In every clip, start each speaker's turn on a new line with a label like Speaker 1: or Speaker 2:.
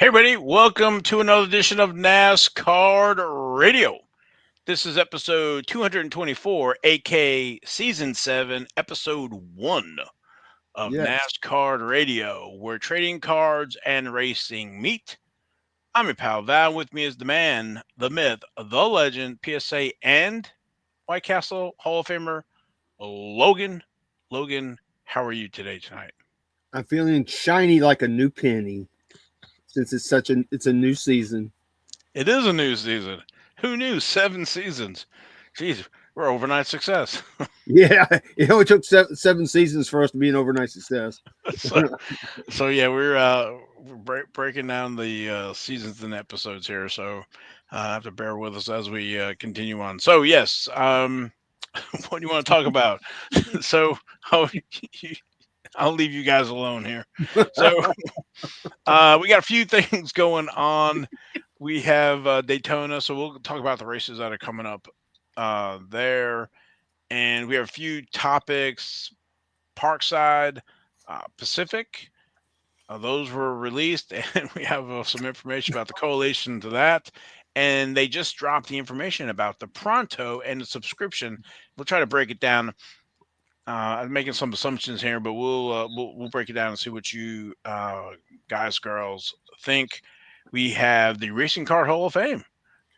Speaker 1: Hey, everybody, welcome to another edition of NasCard Radio. This is episode 224, aka Season 7, Episode 1 of
Speaker 2: Yes,
Speaker 1: NasCard Radio, where trading cards and racing meet. I'm your pal Val. With me is the man, the myth, the legend, PSA, and White Castle Hall of Famer, Logan. Logan, how are you tonight?
Speaker 2: I'm feeling shiny like a new penny since it's a new season.
Speaker 1: It is a new season. Who knew? 7 seasons. Jeez, we're overnight success.
Speaker 2: Yeah, it only took seven seasons for us to be an overnight success.
Speaker 1: so, so yeah, we're breaking down the seasons and episodes here. So have to bear with us as we continue on. So yes, what do you want to talk about? so I'll, I'll leave you guys alone here. So we got a few things going on. We have Daytona, so we'll talk about the races that are coming up there, and we have a few topics. Parkside, Pacific. Those were released, and we have some information about the correlation to that. And they just dropped the information about the Pronto and the subscription. We'll try to break it down. I'm making some assumptions here, but we'll break it down and see what you guys, girls think. We have the Racing Card Hall of Fame.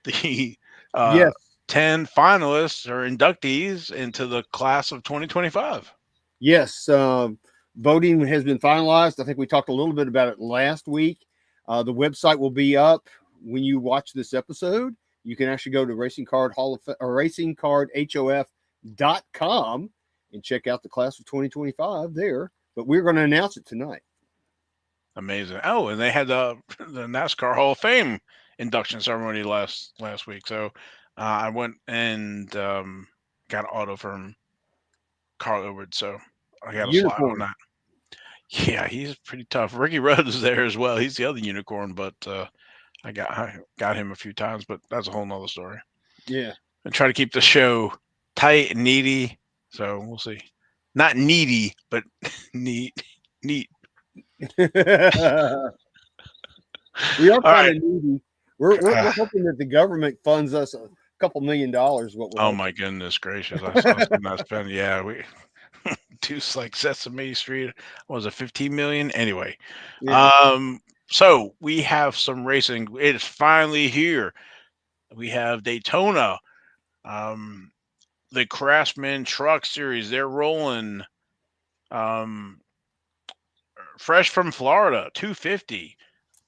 Speaker 1: The uh,
Speaker 2: Yes,
Speaker 1: 10 finalists or inductees into the class of 2025.
Speaker 2: yes. Voting has been finalized. I think we talked a little bit about it last week. The website will be up when you watch this episode. You can actually go to Racing Card Hall of or RacingCardHof.com and check out the class of 2025 there. But we're going to announce it tonight.
Speaker 1: Amazing. Oh, and they had the NASCAR Hall of Fame induction ceremony last week. So I went and got an auto from Carl Edwards. So I got a slot on
Speaker 2: Unicorn.
Speaker 1: that. Yeah, he's pretty tough. Ricky Rhodes is there as well. He's the other unicorn, but I got him a few times, but that's a whole nother story.
Speaker 2: Yeah.
Speaker 1: And try to keep the show tight and needy. So we'll see. Not needy, but neat. Neat.
Speaker 2: We are
Speaker 1: All
Speaker 2: kind
Speaker 1: right.
Speaker 2: of needy. We're hoping that the government funds us a couple $1,000,000. What we're
Speaker 1: Oh
Speaker 2: hoping.
Speaker 1: my goodness gracious! I saw some that spend. Yeah, we two like Sesame Street was it 15 million anyway.
Speaker 2: Yeah.
Speaker 1: Um, so we have some racing. It is finally here. We have Daytona. Um, the Craftsman Truck Series. They're rolling. Um, fresh from Florida, 250.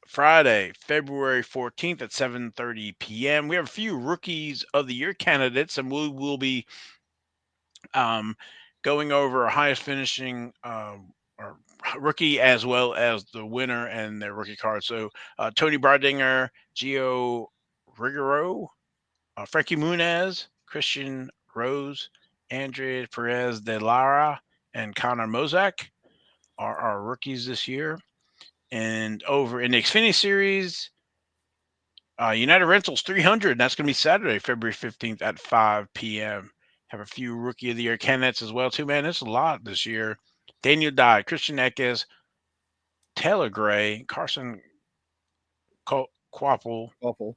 Speaker 1: Friday, February 14th at 7:30 p.m. We have a few rookies of the year candidates, and we will be um, going over highest finishing or rookie as well as the winner and their rookie card. So Tony Bardinger, Gio Rigoro, Frankie Muniz, Christian Rose, Andrea Perez de Lara, and Connor Mozak are our rookies this year. And over in the Xfinity Series, United Rentals 300. That's going to be Saturday, February 15th at 5 p.m. Have a few Rookie of the Year candidates as well, too, man. It's a lot this year. Daniel Dye, Christian Eckes, Taylor Gray, Carson Quapple,
Speaker 2: Awful.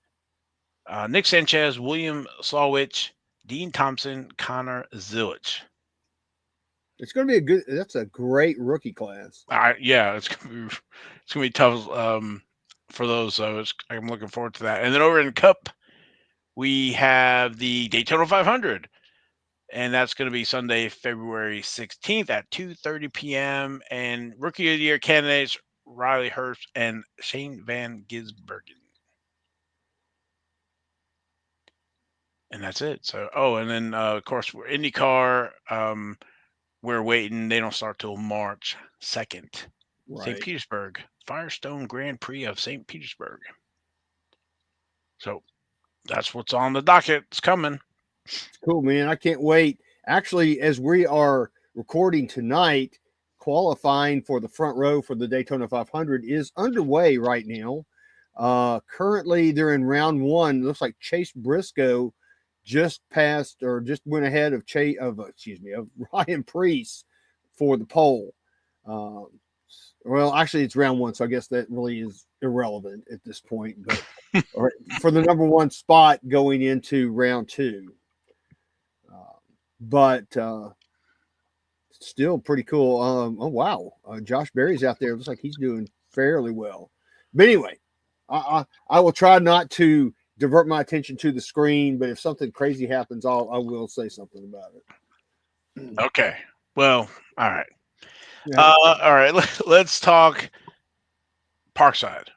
Speaker 1: Nick Sanchez, William Slawich, Dean Thompson, Connor Zilich.
Speaker 2: It's going to be a good. That's a great rookie class.
Speaker 1: Yeah, it's gonna be tough for those. So I'm looking forward to that. And then over in Cup, we have the Daytona 500. And that's going to be Sunday, February 16th at 2:30 p.m. And Rookie of the Year candidates Riley Hurst and Shane Van Gisbergen. And that's it. So, and then of course we're IndyCar. We're waiting. They don't start till March 2nd. St.
Speaker 2: Right.
Speaker 1: Petersburg, Firestone Grand Prix of St. Petersburg. So that's what's on the docket. It's coming.
Speaker 2: It's cool, man. I can't wait. Actually, as we are recording tonight, qualifying for the front row for the Daytona 500 is underway right now. Currently, they're in round one. It looks like Chase Briscoe just passed or just went ahead of of Ryan Preece for the pole. Um, Well, actually, it's round one, so I guess that really is irrelevant at this point. But all right, for the number one spot going into round two, uh, but still pretty cool. Oh wow, Josh Berry's out there. Looks like he's doing fairly well. But anyway, I will try not to divert my attention to the screen. But if something crazy happens, I will say something about it.
Speaker 1: Okay. Well, all right.
Speaker 2: Yeah.
Speaker 1: All right. Let's talk Parkside.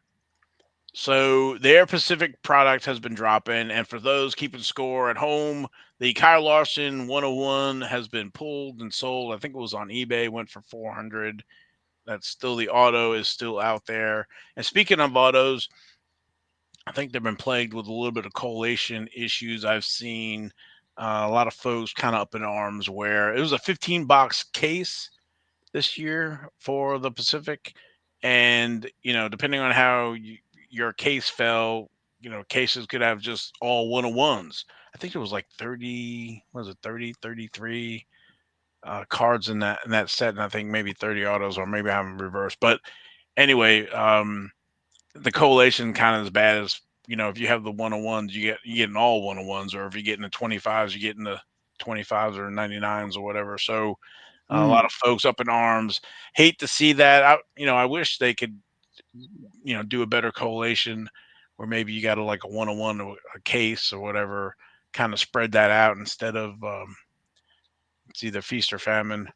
Speaker 1: So their Pacific product has been dropping, and for those keeping score at home, the Kyle Larson 101 has been pulled and sold. I think it was on eBay, went for 400. That's still the auto is still out there. And speaking of autos, I think they've been plagued with a little bit of collation issues. I've seen a lot of folks kind of up in arms where it was a 15 box case this year for the Pacific. And, depending on how your case fell, cases could have just all 101s. I think it was like 30, was it 30, 33 cards in that set. And I think maybe 30 autos, or maybe I'm reversed. But anyway, the collation kind of as bad as, if you have the 101s, you getting all 101s, or if you're getting the 25s, you're getting the 25s or 99s or whatever. So a
Speaker 2: Mm.
Speaker 1: lot of folks up in arms. Hate to see that. I wish they could, do a better collation where maybe you got like a 101 or a case or whatever, kind of spread that out instead of it's either feast or famine.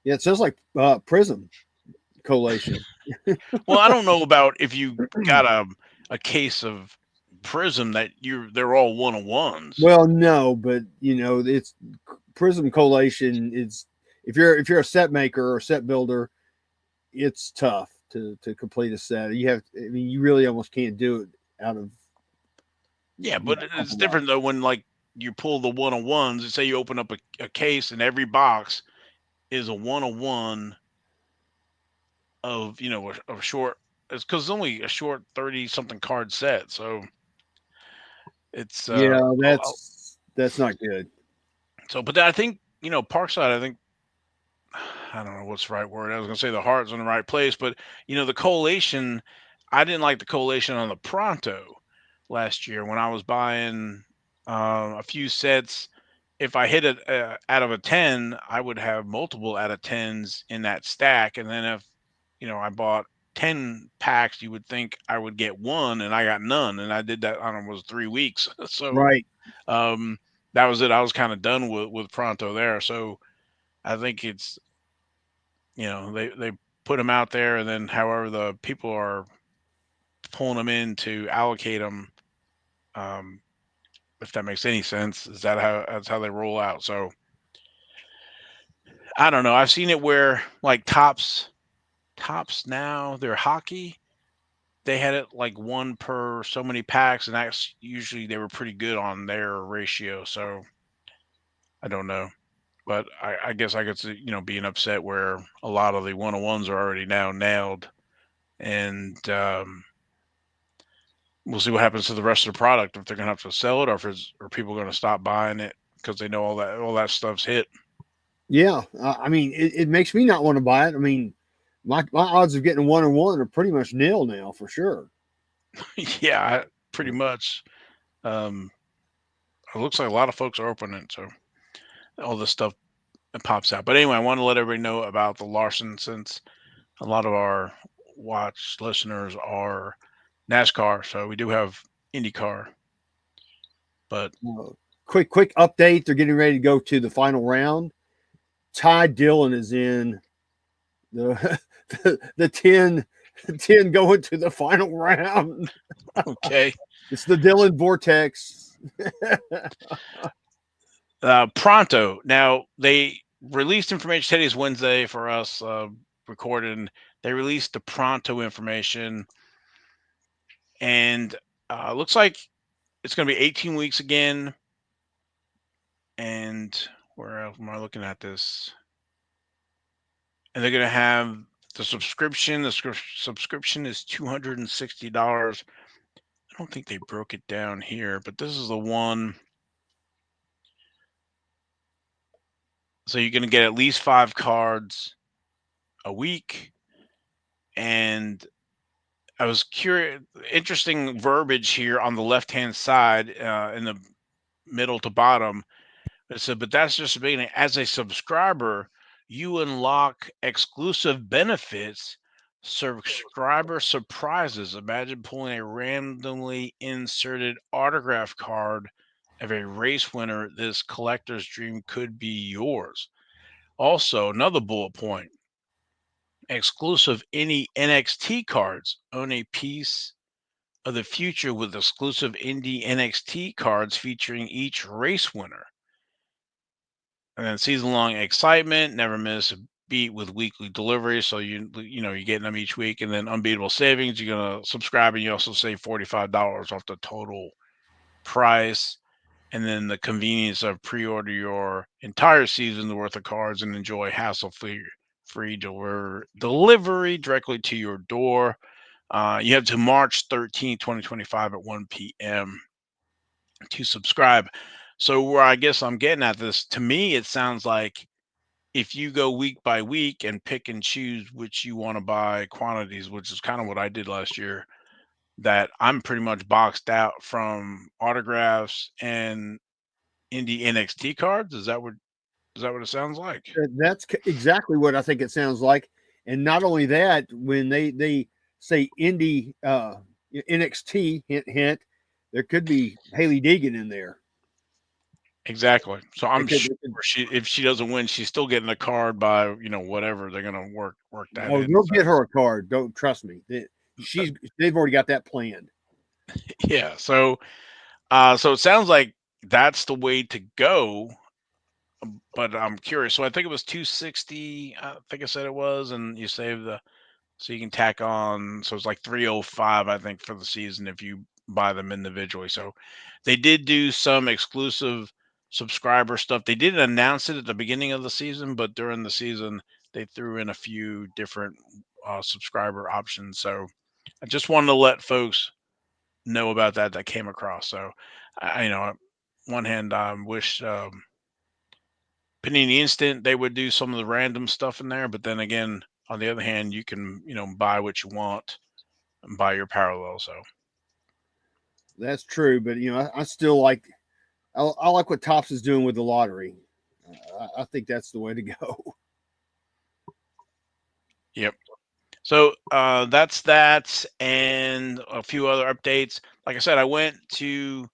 Speaker 2: Yeah, it sounds like Prism collation.
Speaker 1: Well, I don't know about if you got a case of Prism that they're all 101s.
Speaker 2: Well, no, but it's Prism collation. Is if you're a set maker or a set builder, it's tough to complete a set. I mean, you really almost can't do it out of
Speaker 1: Yeah, but
Speaker 2: a
Speaker 1: it's
Speaker 2: couple
Speaker 1: different though
Speaker 2: boxes.
Speaker 1: when like you pull the 101s and say you open up a case and every box is a 101 of, a short. It's because it's only a short 30 something card set. So it's
Speaker 2: Yeah,
Speaker 1: a-
Speaker 2: that's not good.
Speaker 1: so, but I think, Parkside, I think, I don't know what's the right word. I was gonna say the heart's in the right place, but the collation, I didn't like the collation on the Pronto last year when I was buying a few sets. If I hit it out of a 10, I would have multiple out of tens in that stack, and then if I bought 10 packs, you would think I would get one, and I got none, and I did that on almost 3 weeks. So
Speaker 2: Right.
Speaker 1: um, that was it. I was kind of done with Pronto there. So I think it's they put them out there, and then however the people are pulling them in to allocate them, um, if that makes any sense, is that's how they roll out. So I don't know. I've seen it where like tops now they're hockey. They had it like one per so many packs, and that's usually they were pretty good on their ratio. So I don't know. But I guess I could see, being upset where a lot of the 101s are already now nailed. And we'll see what happens to the rest of the product, if they're gonna have to sell it, or if or people gonna stop buying it because they know all that stuff's hit.
Speaker 2: Yeah. I mean, it makes me not want to buy it. I mean, my odds of getting a 101 are pretty much nil now for sure.
Speaker 1: Yeah, pretty much. Um, it looks like a lot of folks are opening it, so all this stuff pops out. But anyway, I want to let everybody know about the Larson, since a lot of our watch listeners are NASCAR, so we do have IndyCar. But
Speaker 2: Uh, quick update. They're getting ready to go to the final round. Ty Dillon is in the the 10 going to the final round.
Speaker 1: okay,
Speaker 2: It's the Dillon Vortex.
Speaker 1: Pronto. Now they released information. Today's Wednesday for us recording. They released the Pronto information, and looks like it's going to be 18 weeks again. And where else am I looking at this? And they're going to have the subscription. The subscription is $260. I don't think they broke it down here, but this is the one. So you're going to get at least 5 cards a week, and I was curious. Interesting verbiage here on the left hand side, in the middle to bottom. It said, but that's just the beginning. As a subscriber, you unlock exclusive benefits, subscriber surprises. Imagine pulling a randomly inserted autograph card of a race winner. This collector's dream could be yours. Also, another bullet point, exclusive any NXT cards. Own a piece of the future with exclusive indie NXT cards featuring each race winner. And then season long excitement, never miss a beat with weekly delivery. So you're getting them each week, and then unbeatable savings. You're gonna subscribe, and you also save $45 off the total price. And then the convenience of pre-order your entire season's worth of cards and enjoy hassle-free delivery directly to your door. You have to March 13th, 2025 at 1 p.m. to subscribe. So where I guess I'm getting at this, to me, it sounds like if you go week by week and pick and choose which you want to buy quantities, which is kind of what I did last year, that I'm pretty much boxed out from autographs and indie NXT cards. Is that what it sounds like?
Speaker 2: That's exactly what I think it sounds like. And not only that, when they say indie NXT, hint hint, there could be Haley Deegan in there.
Speaker 1: Exactly. So
Speaker 2: They
Speaker 1: I'm
Speaker 2: could,
Speaker 1: sure
Speaker 2: they could
Speaker 1: if she doesn't win, she's still getting a card by whatever they're gonna work that
Speaker 2: oh,
Speaker 1: in.
Speaker 2: they'll
Speaker 1: So
Speaker 2: get her a card. Don't trust me. They've already got that planned.
Speaker 1: yeah. So it sounds like that's the way to go. But I'm curious. So I think it was 260. I think I said it was, and you save the so you can tack on. So it's like 305, I think, for the season if you buy them individually. So they did do some exclusive subscriber stuff. They didn't announce it at the beginning of the season, but during the season they threw in a few different subscriber options. So I just wanted to let folks know about that came across. So on one hand, I wish. Panini Instant, they would do some of the random stuff in there, but then again, on the other hand, you can buy what you want and buy your parallel. So
Speaker 2: That's true, but I still like I like what Tops is doing with the lottery. I think that's the way to go.
Speaker 1: yep. So that's that, and a few other updates. Like I said, I went to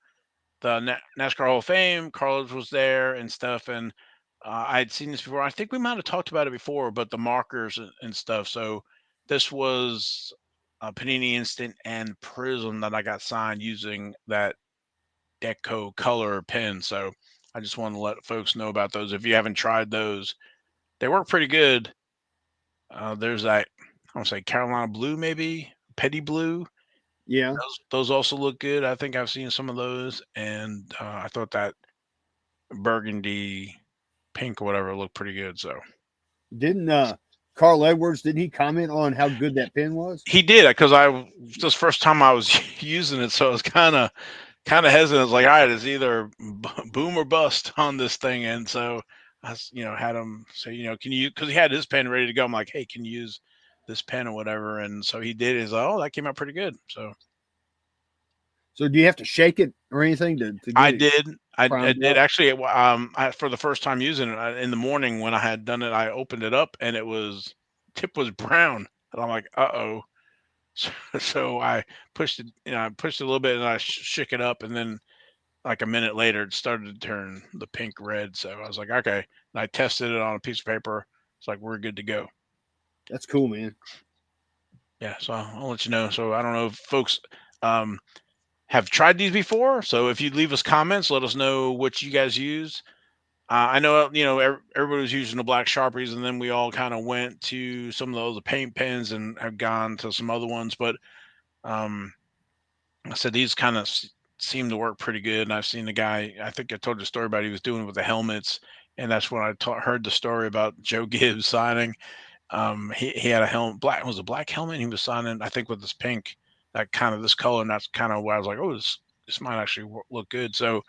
Speaker 1: the NASCAR Hall of Fame. Carlos was there and stuff, and I had seen this before. I think we might have talked about it before, but the markers and stuff. So this was Panini Instant and Prism that I got signed using that Deco color pen. So I just want to let folks know about those. If you haven't tried those, they work pretty good. There's that, I want to say Carolina blue, maybe petty blue.
Speaker 2: Yeah.
Speaker 1: Those also look good. I think I've seen some of those, and I thought that burgundy pink or whatever looked pretty good. So
Speaker 2: Didn't Carl Edwards, didn't he comment on how good that pen was?
Speaker 1: he did because this first time I was using it, so I was kind of hesitant. It's like, all right, it's either boom or bust on this thing. And so had him say, can you, because he had his pen ready to go. I'm like, hey, can you use this pen or whatever? And so he did. He's like, oh, that came out pretty good. So
Speaker 2: So do you have to shake it or anything to
Speaker 1: I
Speaker 2: get it
Speaker 1: did. I
Speaker 2: primed
Speaker 1: did
Speaker 2: up?
Speaker 1: actually. For the first time using it in the morning when I had done it, I opened it up and tip was brown. And I'm like, uh-oh. So I pushed it, I pushed it a little bit and I shook it up, and then like a minute later, it started to turn the pink red. So I was like, okay. And I tested it on a piece of paper. It's like, we're good to go.
Speaker 2: That's cool, man.
Speaker 1: Yeah. So I'll let you know. So I don't know if folks um, have tried these before. So if you leave us comments, let us know what you guys use. I know, everybody was using the black Sharpies, and then we all kind of went to some of those paint pens and have gone to some other ones. But um, I said these kind of seem to work pretty good. And I've seen the guy. I think I told you a story about he was doing it with the helmets, and that's when I heard the story about Joe Gibbs signing. He had a helmet, black, it was a black helmet. And he was signing, I think, with this pink, that kind of this color, and that's kind of why I was like, oh, this might actually look good. So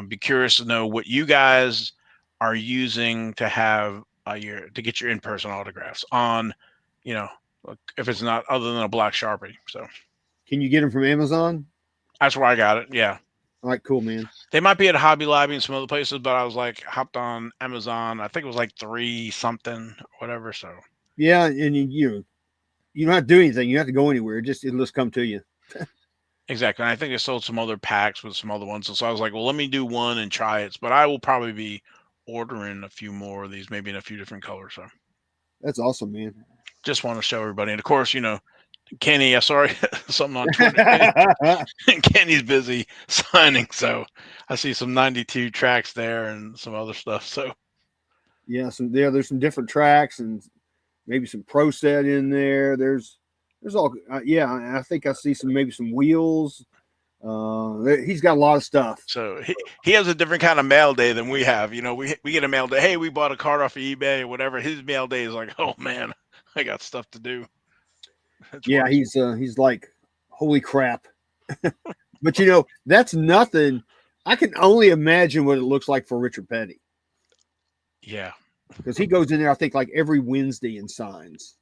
Speaker 1: be curious to know what you guys are using to have to get your in-person autographs on, you know, if it's not other than a black Sharpie. So
Speaker 2: Can you get them from Amazon?
Speaker 1: that's where I got it. Yeah.
Speaker 2: All right, cool, man.
Speaker 1: They might be at Hobby Lobby and some other places, but I was like hopped on Amazon. I think it was like 3 something, whatever. So
Speaker 2: Yeah, and you don't have to do anything. You don't have to go anywhere. It'll just come to you.
Speaker 1: exactly. And I think they sold some other packs with some other ones. So I was like, well, let me do one and try it. But I will probably be ordering a few more of these, maybe in a few different colors. So
Speaker 2: That's awesome, man.
Speaker 1: just want to show everybody. And of course, Kenny, I saw something on Twitter. Kenny's busy signing, so I see some 92 tracks there and some other stuff. So
Speaker 2: Yeah, there's some different tracks and maybe some pro set in there. There's all yeah. I think I see maybe some wheels. He's got a lot of stuff.
Speaker 1: so he has a different kind of mail day than we have. We get a mail day. Hey, we bought a card off of eBay or whatever. His mail day is like, oh man, I got stuff to do. It's
Speaker 2: Yeah, he's like, holy crap. But that's nothing. I can only imagine what it looks like for Richard Petty.
Speaker 1: Yeah,
Speaker 2: because he goes in there, I think, like every Wednesday and signs.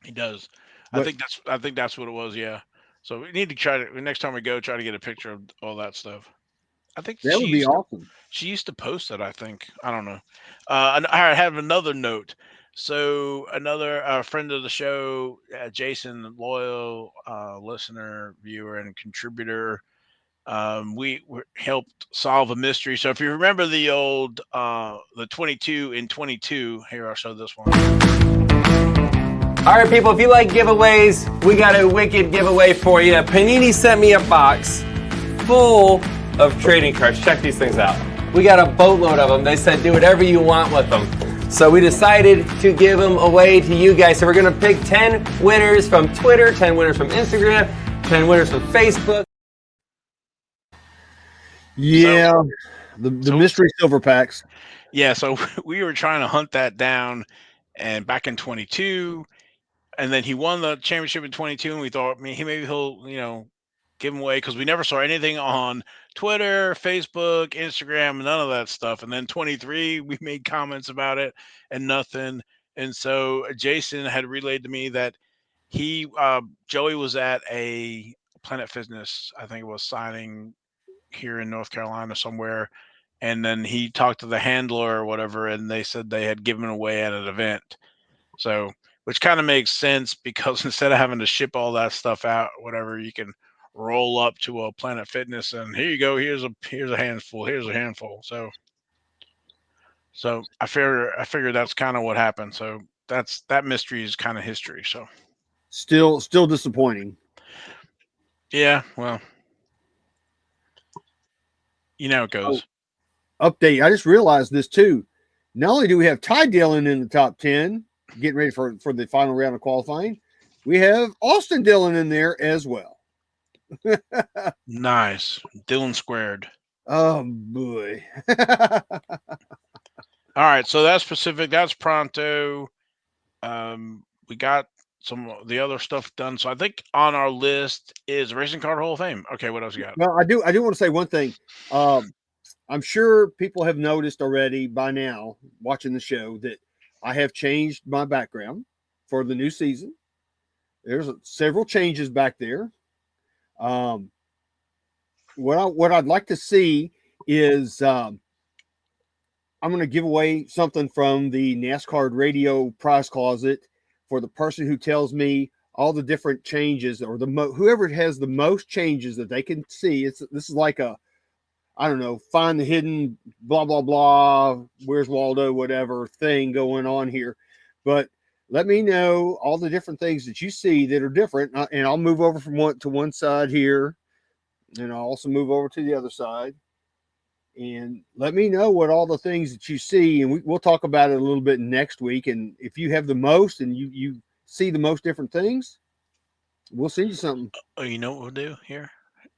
Speaker 1: he does.
Speaker 2: But
Speaker 1: I think that's what it was. Yeah. So we need to next time we go, try to get a picture of all that stuff. I think
Speaker 2: that would be awesome.
Speaker 1: she used to post it. I think I don't know. And I have another note. So another friend of the show, Jason, loyal listener, viewer, and contributor. We helped solve a mystery. So if you remember the old the 22 in 22, here I'll show this one.
Speaker 3: All right, people, if you like giveaways, we got a wicked giveaway for you. Panini sent me a box full of trading cards. Check these things out. We got a boatload of them. They said do whatever you want with them. So we decided to give them away to you guys. So we're going to pick 10 winners from Twitter, 10 winners from Instagram, 10 winners from Facebook.
Speaker 2: Yeah, the mystery silver packs.
Speaker 1: Yeah, so we were trying to hunt that down, and back in 22, and then he won the championship in 22, and we thought, maybe he'll give them away because we never saw anything on Twitter, Facebook, Instagram, none of that stuff. And then 23, we made comments about it and nothing. And so Jason had relayed to me that Joey was at a Planet Fitness, I think it was, signing here in North Carolina somewhere. And then he talked to the handler or whatever, and they said they had given away at an event. So, which kind of makes sense because instead of having to ship all that stuff out, whatever, you can roll up to a Planet Fitness and here you go. Here's a handful. Here's a handful. So I figure that's kind of what happened. So that mystery is kind of history. So
Speaker 2: Still disappointing.
Speaker 1: yeah, well, it goes.
Speaker 2: Update. I just realized this too. Not only do we have Ty Dillon in the top 10, getting ready for the final round of qualifying, we have Austin Dillon in there as well.
Speaker 1: Nice. Dillon squared.
Speaker 2: Oh boy.
Speaker 1: All right, so that's Pacific. That's Pronto. We got some of the other stuff done. So I think on our list is Racing Card Hall of Fame. Okay, what else you got?
Speaker 2: Well, I do want to say one thing. I'm sure people have noticed already by now, watching the show, that I have changed my background for the new season. There's several changes back there. What I'd like to see is I'm going to give away something from the NasCardRadio prize closet for the person who tells me all the different changes, or whoever has the most changes that they can see. This is like I don't know, find the hidden blah blah blah, where's Waldo, whatever thing going on here. But let me know all the different things that you see that are different, and I'll move over from one side here, and I'll also move over to the other side. And let me know what all the things that you see, and we'll talk about it a little bit next week. And if you have the most and you see the most different things, we'll send you something.
Speaker 1: Oh, you know what we'll do here?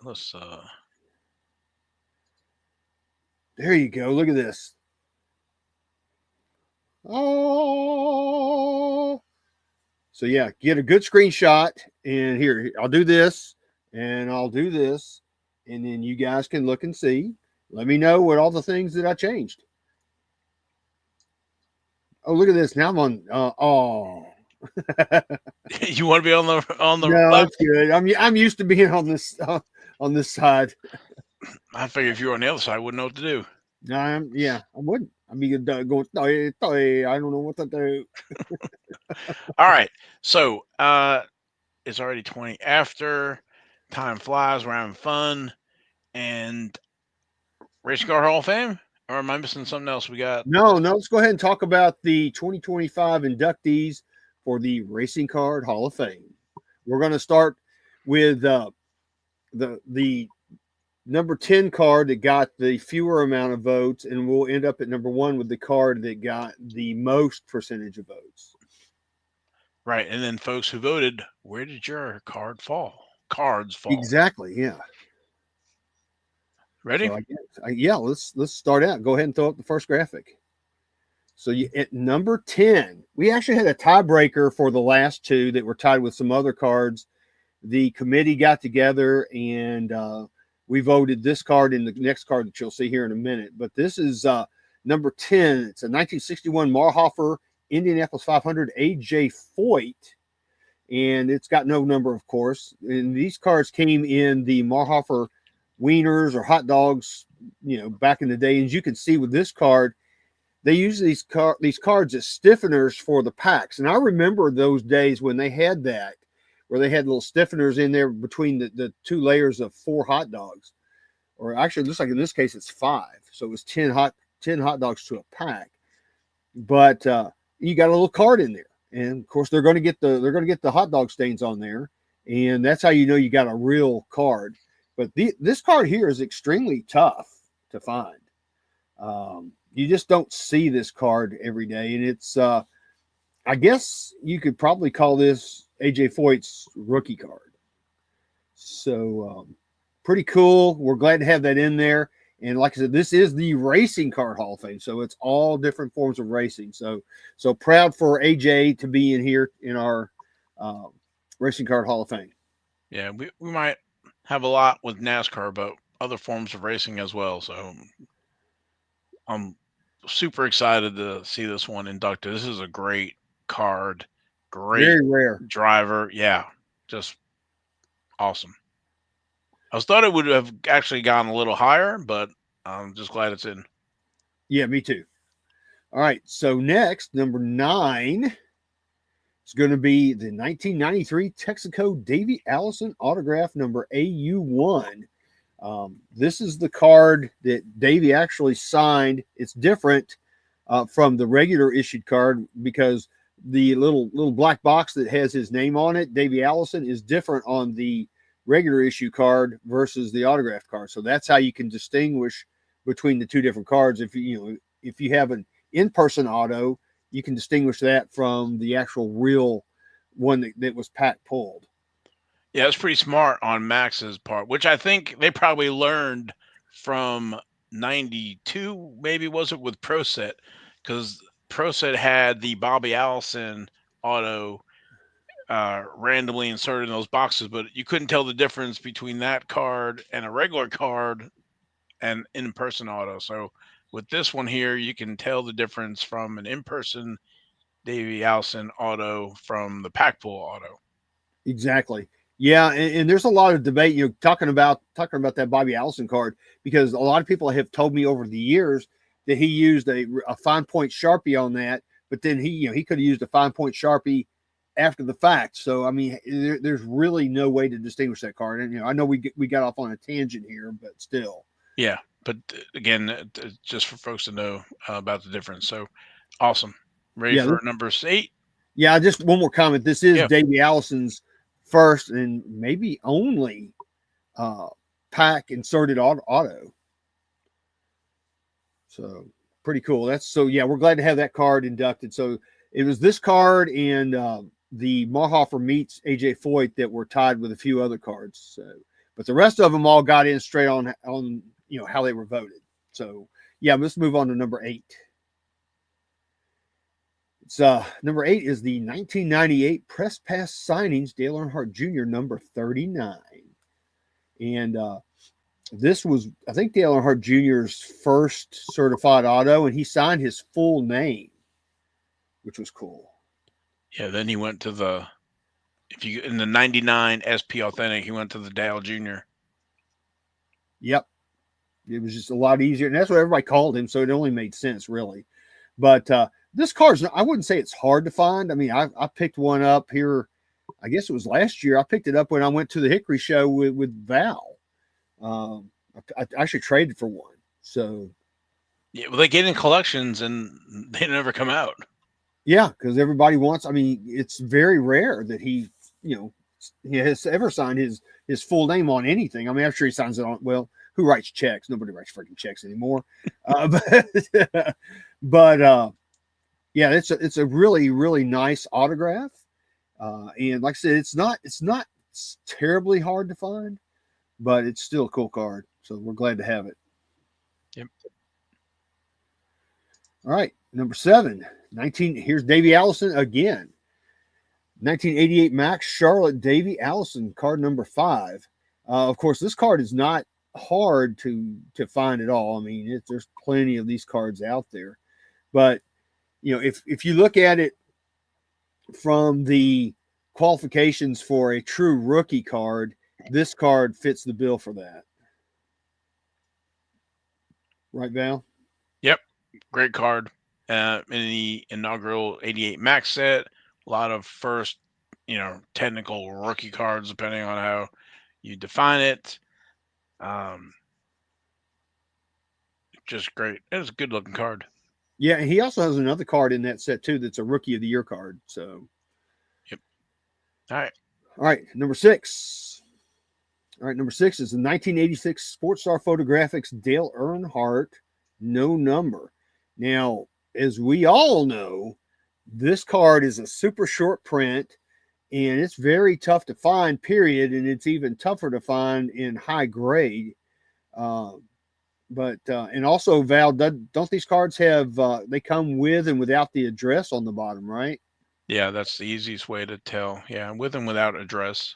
Speaker 1: Let's
Speaker 2: There you go. Look at this. Oh. So yeah, get a good screenshot, and here I'll do this and I'll do this, and then you guys can look and see. Let me know what all the things that I changed. Oh, look at this. Now I'm on. Oh,
Speaker 1: You want to be on the
Speaker 2: no,
Speaker 1: left?
Speaker 2: it's good. I'm used to being on this side.
Speaker 1: I figure if you were on the other side, I wouldn't know what to do.
Speaker 2: Yeah, I wouldn't. I'd be going. I don't know what to do.
Speaker 1: All right. So it's already 20 after. Time flies. We're having fun. And Racing Car Hall of Fame? Or am I missing something else? We got.
Speaker 2: No, no. Let's go ahead and talk about the 2025 inductees for the Racing Card Hall of Fame. We're going to start with the number 10 card that got the fewer amount of votes, and we'll end up at number 1 with the card that got the most percentage of votes.
Speaker 1: Right. And then folks who voted, where did your cards fall?
Speaker 2: Exactly. Yeah.
Speaker 1: Ready?
Speaker 2: So yeah, let's start out. Go ahead and throw up the first graphic. So at number 10, we actually had a tiebreaker for the last two that were tied with some other cards. The committee got together and we voted this card and the next card that you'll see here in a minute. But this is number 10. It's a 1961 Marhofer Indianapolis 500 AJ Foyt. And it's got no number, of course. And these cards came in the Marhofer wieners or hot dogs, back in the day. And as you can see with this card, they use these cards as stiffeners for the packs. And I remember those days when they had that, where they had little stiffeners in there between the two layers of 4 hot dogs. Or actually, it looks like in this case it's 5. So it was 10 hot dogs to a pack. But you got a little card in there. And of course they're going to get the hot dog stains on there. And that's how you know you got a real card. But this card here is extremely tough to find. You just don't see this card every day. And it's, I guess you could probably call this AJ Foyt's rookie card. So pretty cool. We're glad to have that in there. And like I said, this is the Racing Card Hall of Fame. So it's all different forms of racing. So proud for AJ to be in here in our Racing Card Hall of Fame.
Speaker 1: Yeah, we might have a lot with NASCAR, but other forms of racing as well. So I'm super excited to see this one inducted. This is a great card, great,
Speaker 2: very rare
Speaker 1: driver. Yeah, just awesome. I thought it would have actually gone a little higher, but I'm just glad it's in.
Speaker 2: Yeah, me too. All right, so next, number 9 is going to be the 1993 Texaco Davey Allison autograph number AU1. This is the card that Davey actually signed. It's different from the regular issued card because the little black box that has his name on it, Davey Allison, is different on the regular issue card versus the autographed card. So that's how you can distinguish between the two different cards. If you have an in-person auto, you can distinguish that from the actual real one that was pack pulled.
Speaker 1: Yeah, it's pretty smart on Max's part, which I think they probably learned from 92, maybe was it, with ProSet, because ProSet had the Bobby Allison auto randomly inserted in those boxes, but you couldn't tell the difference between that card and a regular card and in-person auto. So with this one here, you can tell the difference from an in-person Davey Allison auto from the pack pull auto.
Speaker 2: Exactly. Yeah, and there's a lot of debate, talking about that Bobby Allison card, because a lot of people have told me over the years that he used a fine point Sharpie on that, but then he could have used a fine point Sharpie after the fact. So I mean, there's really no way to distinguish that card. And I know we got off on a tangent here, but still.
Speaker 1: Yeah, but again, just for folks to know about the difference. So awesome. Ready for number 8?
Speaker 2: Yeah, just one more comment. This is Davey Allison's first and maybe only pack inserted auto. So pretty cool. We're glad to have that card inducted. So it was this card and the Marhofer meets AJ Foyt that were tied with a few other cards. So, but the rest of them all got in straight on how they were voted. So yeah, let's move on to number 8. It's number 8 is the 1998 Press Pass Signings Dale Earnhardt Jr. number 39. And this was, I think, Dale Earnhardt Jr.'s first certified auto, and he signed his full name. which was cool.
Speaker 1: Yeah, then he went to the if you in the '99 SP Authentic, he went to the Dale Jr.
Speaker 2: Yep, it was just a lot easier, and that's what everybody called him. So it only made sense, really. But this car's, I wouldn't say it's hard to find. I mean, I picked one up here. I guess it was last year. I picked it up when I went to the Hickory show with Val. I actually traded for one. So
Speaker 1: Yeah, well, they get in collections and they never come out.
Speaker 2: yeah, because everybody wants. I mean, it's very rare that he has ever signed his full name on anything. I mean, I'm sure he signs it on. Well, who writes checks? Nobody writes freaking checks anymore. But yeah, it's a really really nice autograph. And like I said, it's not terribly hard to find, but it's still a cool card. So we're glad to have it.
Speaker 1: Yep.
Speaker 2: All right, number 7, 19. Here's Davey Allison again. 1988 Max Charlotte Davey Allison, card number 5. Of course, this card is not hard to find at all. I mean, there's plenty of these cards out there, but if you look at it from the qualifications for a true rookie card, this card fits the bill for that. Right, Val?
Speaker 1: Yep, great card. In the inaugural '88 Max set, a lot of first, technical rookie cards, depending on how you define it. Just great. It's a good looking card.
Speaker 2: Yeah, and he also has another card in that set too that's a rookie of the year card. So,
Speaker 1: yep. All
Speaker 2: right, number 6. All right, number 6 is the 1986 Sports Star Photographics Dale Earnhardt, no number. Now, as we all know, this card is a super short print, and it's very tough to find, period, and it's even tougher to find in high grade. And also, Val, don't these cards have, they come with and without the address on the bottom, right?
Speaker 1: Yeah, that's the easiest way to tell. Yeah, with and without address.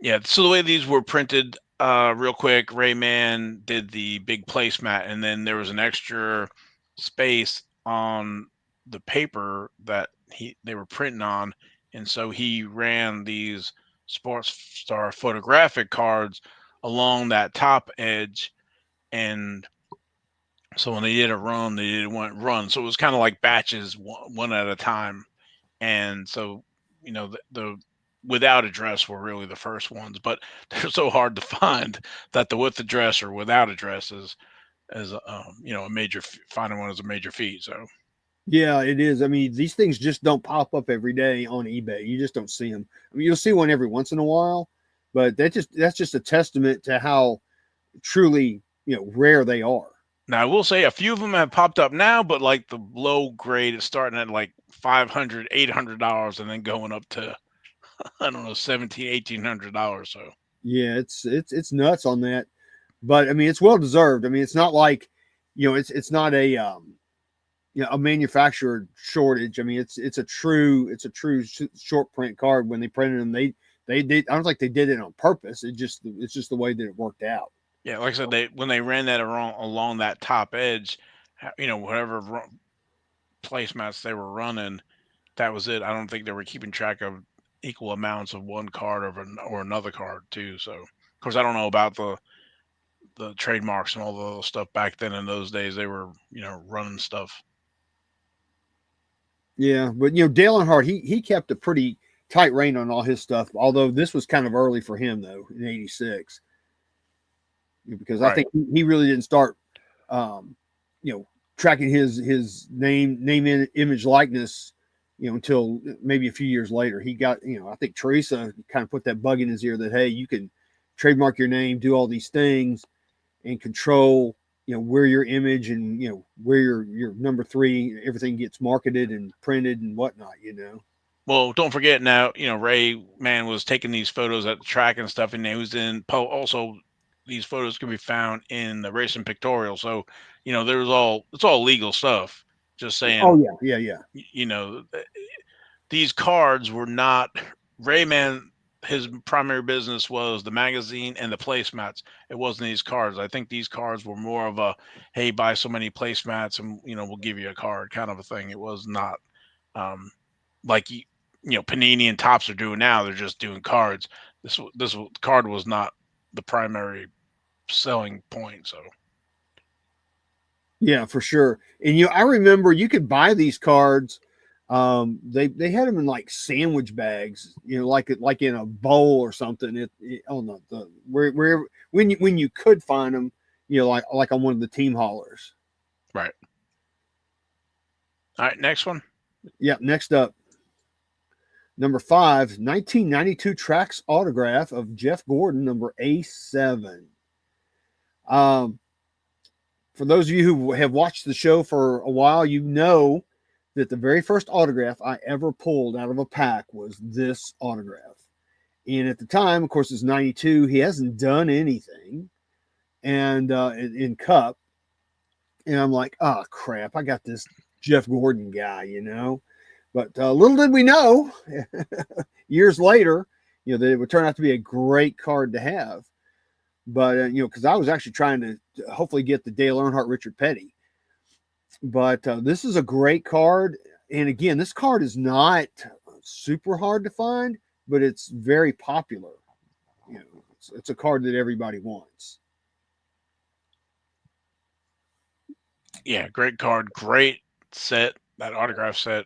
Speaker 1: Yeah, so the way these were printed, real quick, Rayman did the big placemat, and then there was an extra space on the paper that they were printing on, and so he ran these Sports Star photographic cards along that top edge, and so when they did a run, they did one run, so it was kind of like batches, one at a time, and so the without address were really the first ones, but they're so hard to find that the with address or without address is a major finding one is a major feat. So
Speaker 2: Yeah, it is. I mean, these things just don't pop up every day on eBay. You just don't see them. I mean, you'll see one every once in a while, but that's just a testament to how truly rare they are.
Speaker 1: now I will say a few of them have popped up now, but like the low grade is starting at like $500, $800, and then going up to I don't know $1,700, $1,800. So
Speaker 2: Yeah, it's nuts on that, but I mean, it's well deserved. I mean, it's not like it's not a manufacturer shortage. I mean, it's a true short print card. When they printed them, they did. I don't think they did it on purpose. It's just the way that it worked out.
Speaker 1: yeah, like I said, when they ran that along that top edge, whatever placemats they were running, that was it. I don't think they were keeping track of equal amounts of one card or another card too. So, of course, I don't know about the trademarks and all the stuff back then. In those days, they were running stuff.
Speaker 2: Yeah, but Dale Earnhardt, he kept a pretty tight rein on all his stuff. Although this was kind of early for him though in '86, because
Speaker 1: Right.
Speaker 2: I think he really didn't start, tracking his name, image, likeness, until maybe a few years later. He got, I think Teresa kind of put that bug in his ear that, hey, you can trademark your name, do all these things, and control, where your image and where your number 3, everything gets marketed and printed and whatnot.
Speaker 1: Well, don't forget now, Ray Man was taking these photos at the track and stuff, and he was also these photos can be found in the Racing Pictorial. So, it's all legal stuff. Just saying,
Speaker 2: Oh yeah.
Speaker 1: these cards were not Rayman. his primary business was the magazine and the placemats. It wasn't these cards. I think these cards were more of a, hey, buy so many placemats and we'll give you a card kind of a thing. It was not um, like Panini and Tops are doing now. They're just doing cards. This card was not the primary selling point. So
Speaker 2: Yeah, for sure. And I remember you could buy these cards. They had them in like sandwich bags, like in a bowl or something. On the where when you could find them, like on one of the team haulers.
Speaker 1: right. All right, next one.
Speaker 2: Yeah. Next up, number 5, 1992 Trax autograph of Jeff Gordon, number A7. For those of you who have watched the show for a while, you know that the very first autograph I ever pulled out of a pack was this autograph. And at the time, of course, it's 92. He hasn't done anything and in Cup. And I'm like, oh, crap, I got this Jeff Gordon guy, But little did we know, years later, that it would turn out to be a great card to have. But, because I was actually trying to hopefully get the Dale Earnhardt Richard Petty. But this is a great card. And again, this card is not super hard to find, but it's very popular. It's a card that everybody wants.
Speaker 1: Yeah, great card. Great set. That autograph set.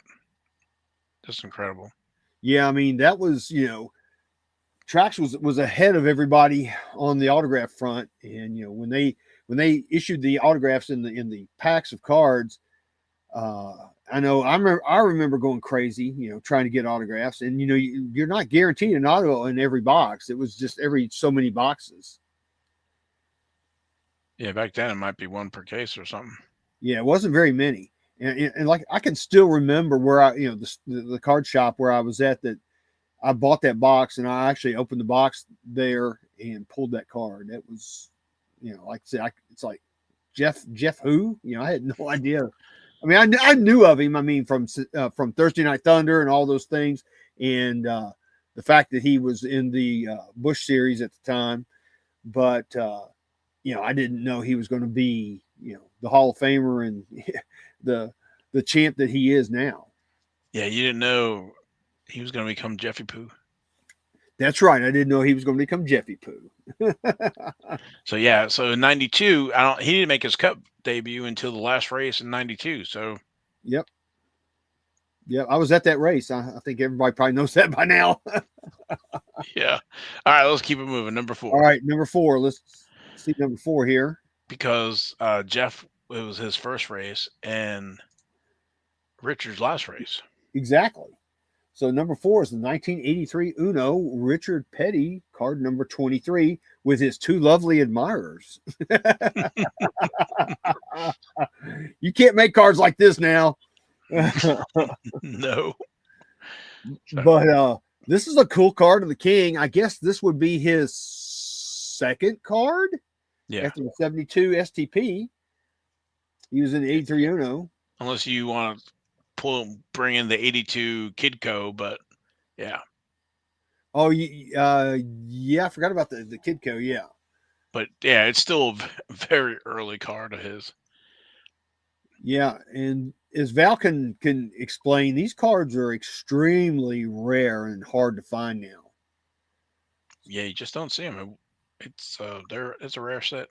Speaker 1: Just incredible.
Speaker 2: Yeah, I mean, that was, Trax was ahead of everybody on the autograph front, and when they issued the autographs in the packs of cards, I remember going crazy, trying to get autographs, and you're not guaranteed an auto in every box. It was just every so many boxes.
Speaker 1: Yeah, back then it might be one per case or something.
Speaker 2: Yeah, it wasn't very many, and like I can still remember where the card shop where I was at that. I bought that box and I actually opened the box there and pulled that card. That was, like I said, it's like Jeff who? I had no idea. I mean, I knew of him. I mean, from Thursday Night Thunder and all those things, and the fact that he was in the Busch series at the time, but I didn't know he was going to be, the Hall of Famer and the champ that he is now.
Speaker 1: Yeah, you didn't know he was going to become Jeffy Pooh.
Speaker 2: That's right. I didn't know he was going to become Jeffy Pooh.
Speaker 1: So in 92, he didn't make his Cup debut until the last race in 92. So
Speaker 2: Yep, I was at that race. I think everybody probably knows that by now.
Speaker 1: yeah. All right, let's keep it moving. Number 4.
Speaker 2: All right, number 4. Let's see number 4 here.
Speaker 1: Because Jeff, it was his first race and Richard's last race.
Speaker 2: Exactly. So number 4 is the 1983 Uno Richard Petty, card number 23, with his 2 lovely admirers. You can't make cards like this now.
Speaker 1: No.
Speaker 2: But this is a cool card of the King. I guess this would be his second card.
Speaker 1: Yeah.
Speaker 2: After the 72 STP. He was in the 83 Uno.
Speaker 1: Unless you want to bring in the 82 Kidco, but yeah.
Speaker 2: Oh, yeah, I forgot about the Kidco, yeah.
Speaker 1: But yeah, it's still a very early card of his.
Speaker 2: Yeah, and as Val can explain, these cards are extremely rare and hard to find now.
Speaker 1: Yeah, you just don't see them. It's a rare set.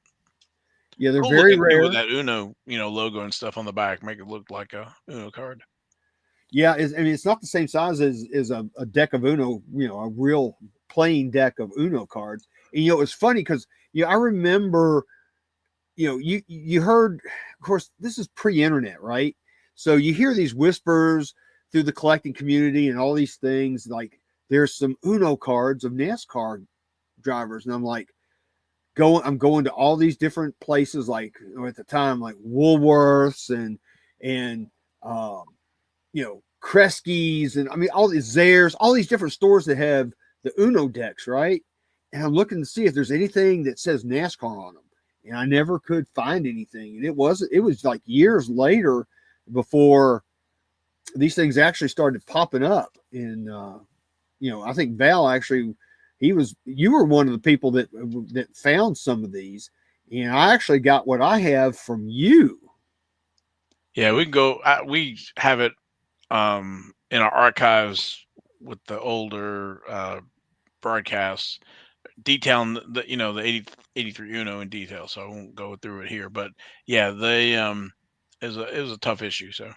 Speaker 2: Yeah, they're very rare.
Speaker 1: With that Uno, logo and stuff on the back, make it look like a Uno card.
Speaker 2: Yeah, it's not the same size as a deck of Uno, a real plain deck of Uno cards. And it's funny because I remember, you heard, of course, this is pre-internet, right? So you hear these whispers through the collecting community and all these things, like there's some Uno cards of NASCAR drivers, and I'm like, I'm going to all these different places, like at the time, like Woolworths and Kresge's, and I mean all these Zayres, all these different stores that have the Uno decks, right? And I'm looking to see if there's anything that says NASCAR on them, and I never could find anything. And it was like years later before these things actually started popping up. And I think Val actually you were one of the people that found some of these, and I actually got what I have from you.
Speaker 1: Yeah, we can go. We have it in our archives with the older broadcasts, detailing the 83 Uno in detail. So I won't go through it here. But yeah, it was a tough issue. So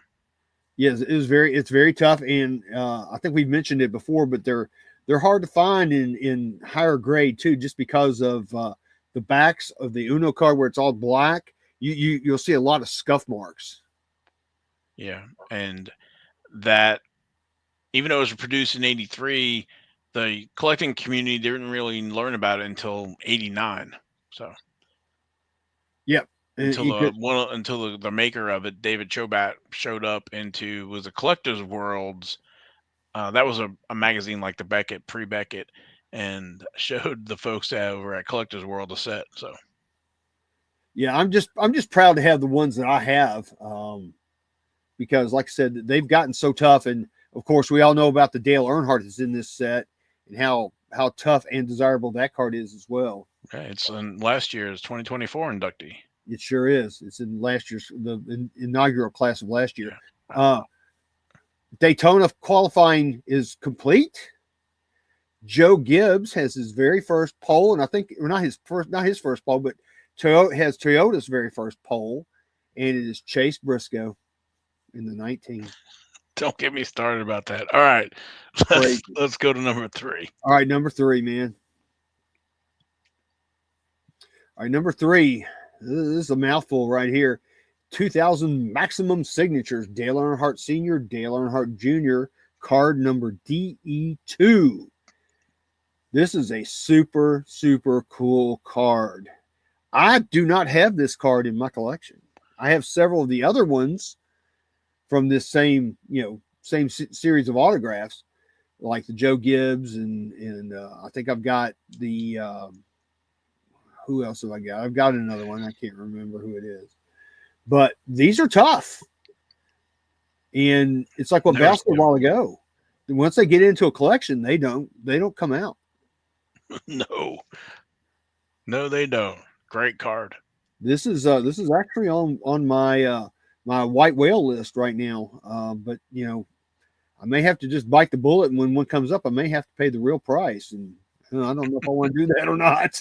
Speaker 2: Yes, it's very tough, and I think we've mentioned it before, but they're hard to find in higher grade too, just because of the backs of the Uno card where it's all black. You'll see a lot of scuff marks.
Speaker 1: yeah, and that even though it was produced in '83, the collecting community didn't really learn about it until '89. So
Speaker 2: Yep,
Speaker 1: until
Speaker 2: you could,
Speaker 1: the maker of it, David Chobat, showed up into was the collector's worlds. That was a magazine like the Beckett, pre Beckett, and showed the folks over at Collector's World a set. So
Speaker 2: yeah, I'm just proud to have the ones that I have, because like I said, they've gotten so tough, and of course we all know about the Dale Earnhardt that's in this set and how tough and desirable that card is as well.
Speaker 1: okay, it's in last year's 2024 inductee.
Speaker 2: It sure is. It's in last year's the inaugural class of last year.
Speaker 1: Yeah.
Speaker 2: Daytona qualifying is complete. Joe Gibbs has his very first pole, and I think not his first pole, but Toyota has Toyota's very first pole, and it is Chase Briscoe in the 19.
Speaker 1: Don't get me started about that. All right, let's go to number 3.
Speaker 2: All right, number 3, man. All right, number 3. This is a mouthful right here. 2000 maximum signatures. Dale Earnhardt Sr., Dale Earnhardt Jr., card number DE2. This is a super, super cool card. I do not have this card in my collection. I have several of the other ones from this same series of autographs, like the Joe Gibbs, and I think I've got the who else have I got? I've got another one. I can't remember who it is. But these are tough. And it's like what Val said a while ago. Once they get into a collection, they don't come out.
Speaker 1: No, they don't. Great card.
Speaker 2: This is actually on my my white whale list right now. But I may have to just bite the bullet, and when one comes up, I may have to pay the real price. And I don't know if I want to do that or not.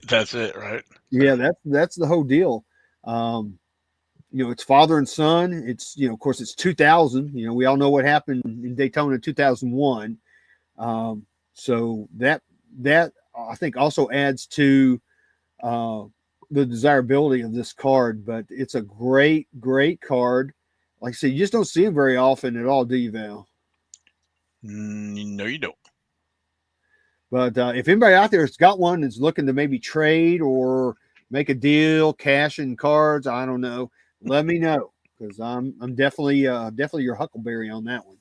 Speaker 1: That's it, right?
Speaker 2: Yeah, that's the whole deal. It's father and son. It's of course it's 2000. We all know what happened in Daytona 2001. So that I think also adds to the desirability of this card. But it's a great card. Like I said, you just don't see them very often at all, do you, Val?
Speaker 1: No, you don't.
Speaker 2: But if anybody out there has got one that's looking to maybe trade or make a deal, cash in cards, I don't know, let me know, because I'm definitely your huckleberry on that one.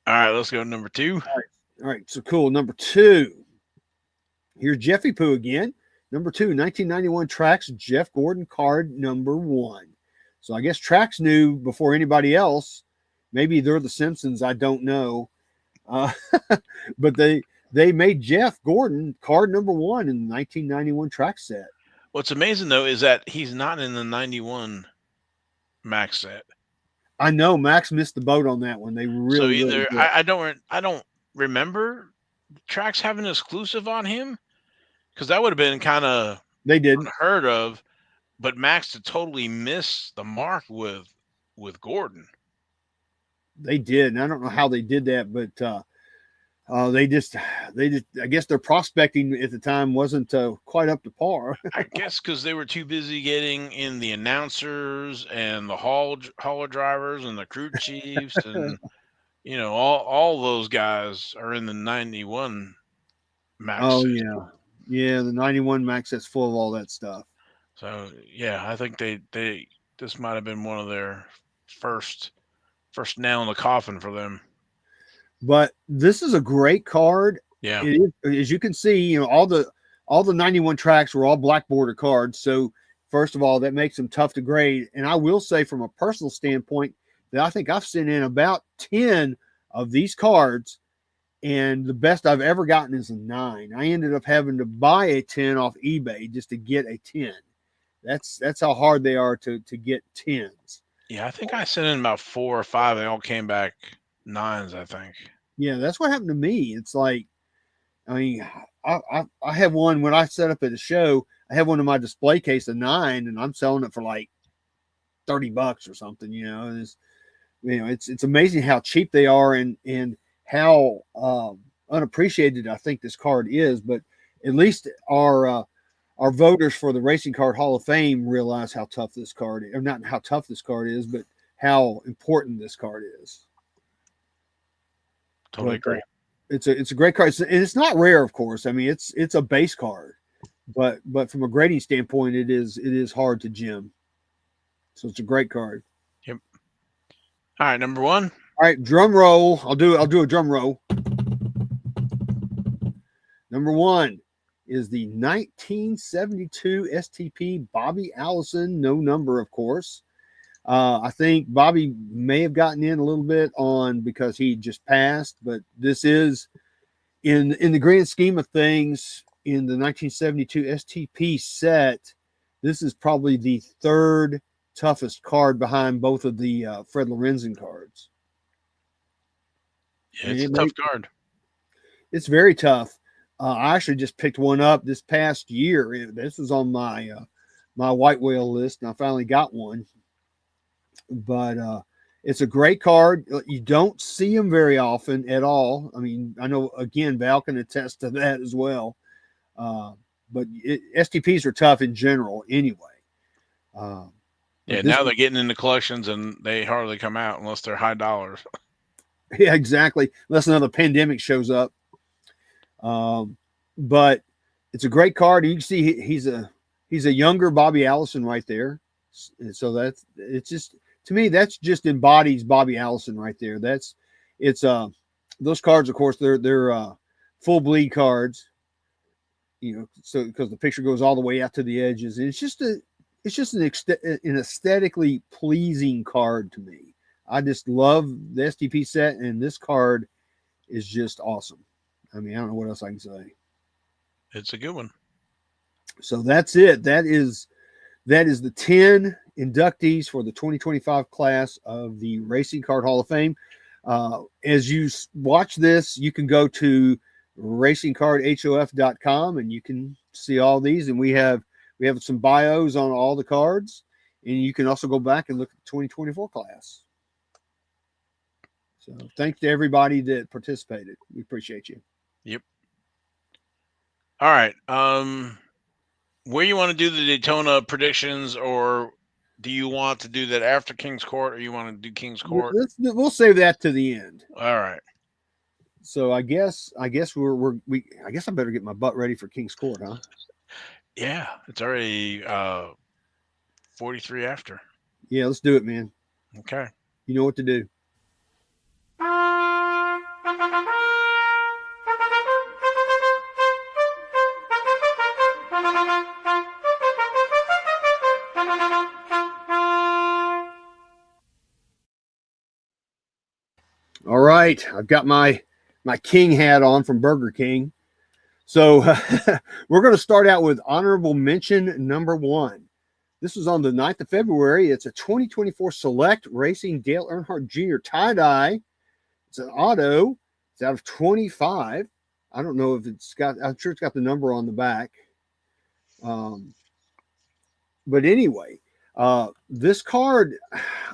Speaker 1: All right, let's go to number 2.
Speaker 2: All right, so cool. Number 2. Here's Jeffy Poo again. Number 2, 1991 Trax Jeff Gordon card number 1. So I guess Trax knew before anybody else. Maybe they're the Simpsons. I don't know. But they made Jeff Gordon card number 1 in the 1991 Trax set.
Speaker 1: What's amazing though is that he's not in the 91 Max set.
Speaker 2: I know Max missed the boat on that one. They really
Speaker 1: so either
Speaker 2: really
Speaker 1: I don't remember Trax having an exclusive on him, because that would have been kind of
Speaker 2: they didn't
Speaker 1: unheard of. But Max to totally miss the mark with Gordon.
Speaker 2: They did, and I don't know how they did that, but they just I guess their prospecting at the time wasn't quite up to par.
Speaker 1: I guess because they were too busy getting in the announcers and the hauler drivers and the crew chiefs and all those guys are in the 91 Max.
Speaker 2: Oh yeah, the 91 Max that's full of all that stuff.
Speaker 1: So yeah, I think this might have been one of their first nail in the coffin for them.
Speaker 2: But this is a great card.
Speaker 1: Yeah,
Speaker 2: it is, as you can see, all the 91 tracks were all black border cards. So first of all, that makes them tough to grade. And I will say, from a personal standpoint, that I think I've sent in about 10 of these cards And the best I've ever gotten is a 9. I ended up having to buy a 10 off eBay just to get a 10. That's how hard they are to get 10s.
Speaker 1: Yeah, I think I sent in about 4 or 5. They all came back 9s, I think.
Speaker 2: Yeah, that's what happened to me. It's like, I mean, I have one when I set up at a show. I have one in my display case, a 9, and I'm selling it for like $30 or something. It's amazing how cheap they are and how unappreciated I think this card is. But at least our voters for the Racing Card Hall of Fame realize how tough this card is, or not how tough this card is, but how important this card is.
Speaker 1: Totally agree.
Speaker 2: It's a great card, and it's not rare, of course. I mean, it's a base card, but from a grading standpoint, it is hard to gem. So it's a great card.
Speaker 1: Yep. All right, number 1.
Speaker 2: All right, drum roll. I'll do a drum roll. Number 1 is the 1972 STP Bobby Allison, no number, of course. I think Bobby may have gotten in a little bit on because he just passed, but this is in the grand scheme of things in the 1972 STP set. This is probably the third toughest card behind both of the Fred Lorenzen cards.
Speaker 1: Yeah, it's a tough card.
Speaker 2: It's very tough. I actually just picked one up this past year. This was on my my white whale list, and I finally got one. But it's a great card. You don't see them very often at all. I mean, I know, again, Val can attest to that as well. But STPs are tough in general anyway.
Speaker 1: Yeah, now they're getting into collections, and they hardly come out unless they're high dollars.
Speaker 2: Yeah, exactly. Unless another pandemic shows up. But it's a great card. You can see he's a younger Bobby Allison right there. So it's just, to me, that's just embodies Bobby Allison right there. Those cards, of course, they're full bleed cards, so because the picture goes all the way out to the edges. And it's just an aesthetically pleasing card to me. I just love the STP set, and this card is just awesome. I mean, I don't know what else I can say.
Speaker 1: It's a good one. So
Speaker 2: that's it. That is the 10 inductees for the 2025 class of the Racing Card Hall of Fame. As you watch this, you can go to racingcardhof.com and you can see all these. And we have some bios on all the cards, and you can also go back and look at the 2024 class. So thanks to everybody that participated. We appreciate you.
Speaker 1: Yep. All right. Where you want to do the Daytona predictions, or do you want to do that after King's Court, or you want to do King's Court?
Speaker 2: We'll save that to the end.
Speaker 1: All right.
Speaker 2: So I guess I better get my butt ready for King's Court, huh?
Speaker 1: Yeah, it's already 43 after.
Speaker 2: Yeah, let's do it, man.
Speaker 1: Okay.
Speaker 2: You know what to do. All right, I've got my King hat on from Burger King. So we're going to start out with honorable mention number 1. This was on the 9th of February. It's a 2024 Select Racing Dale Earnhardt Jr. tie-dye. It's an auto. It's out of 25. I don't know if I'm sure it's got the number on the back. But anyway, this card,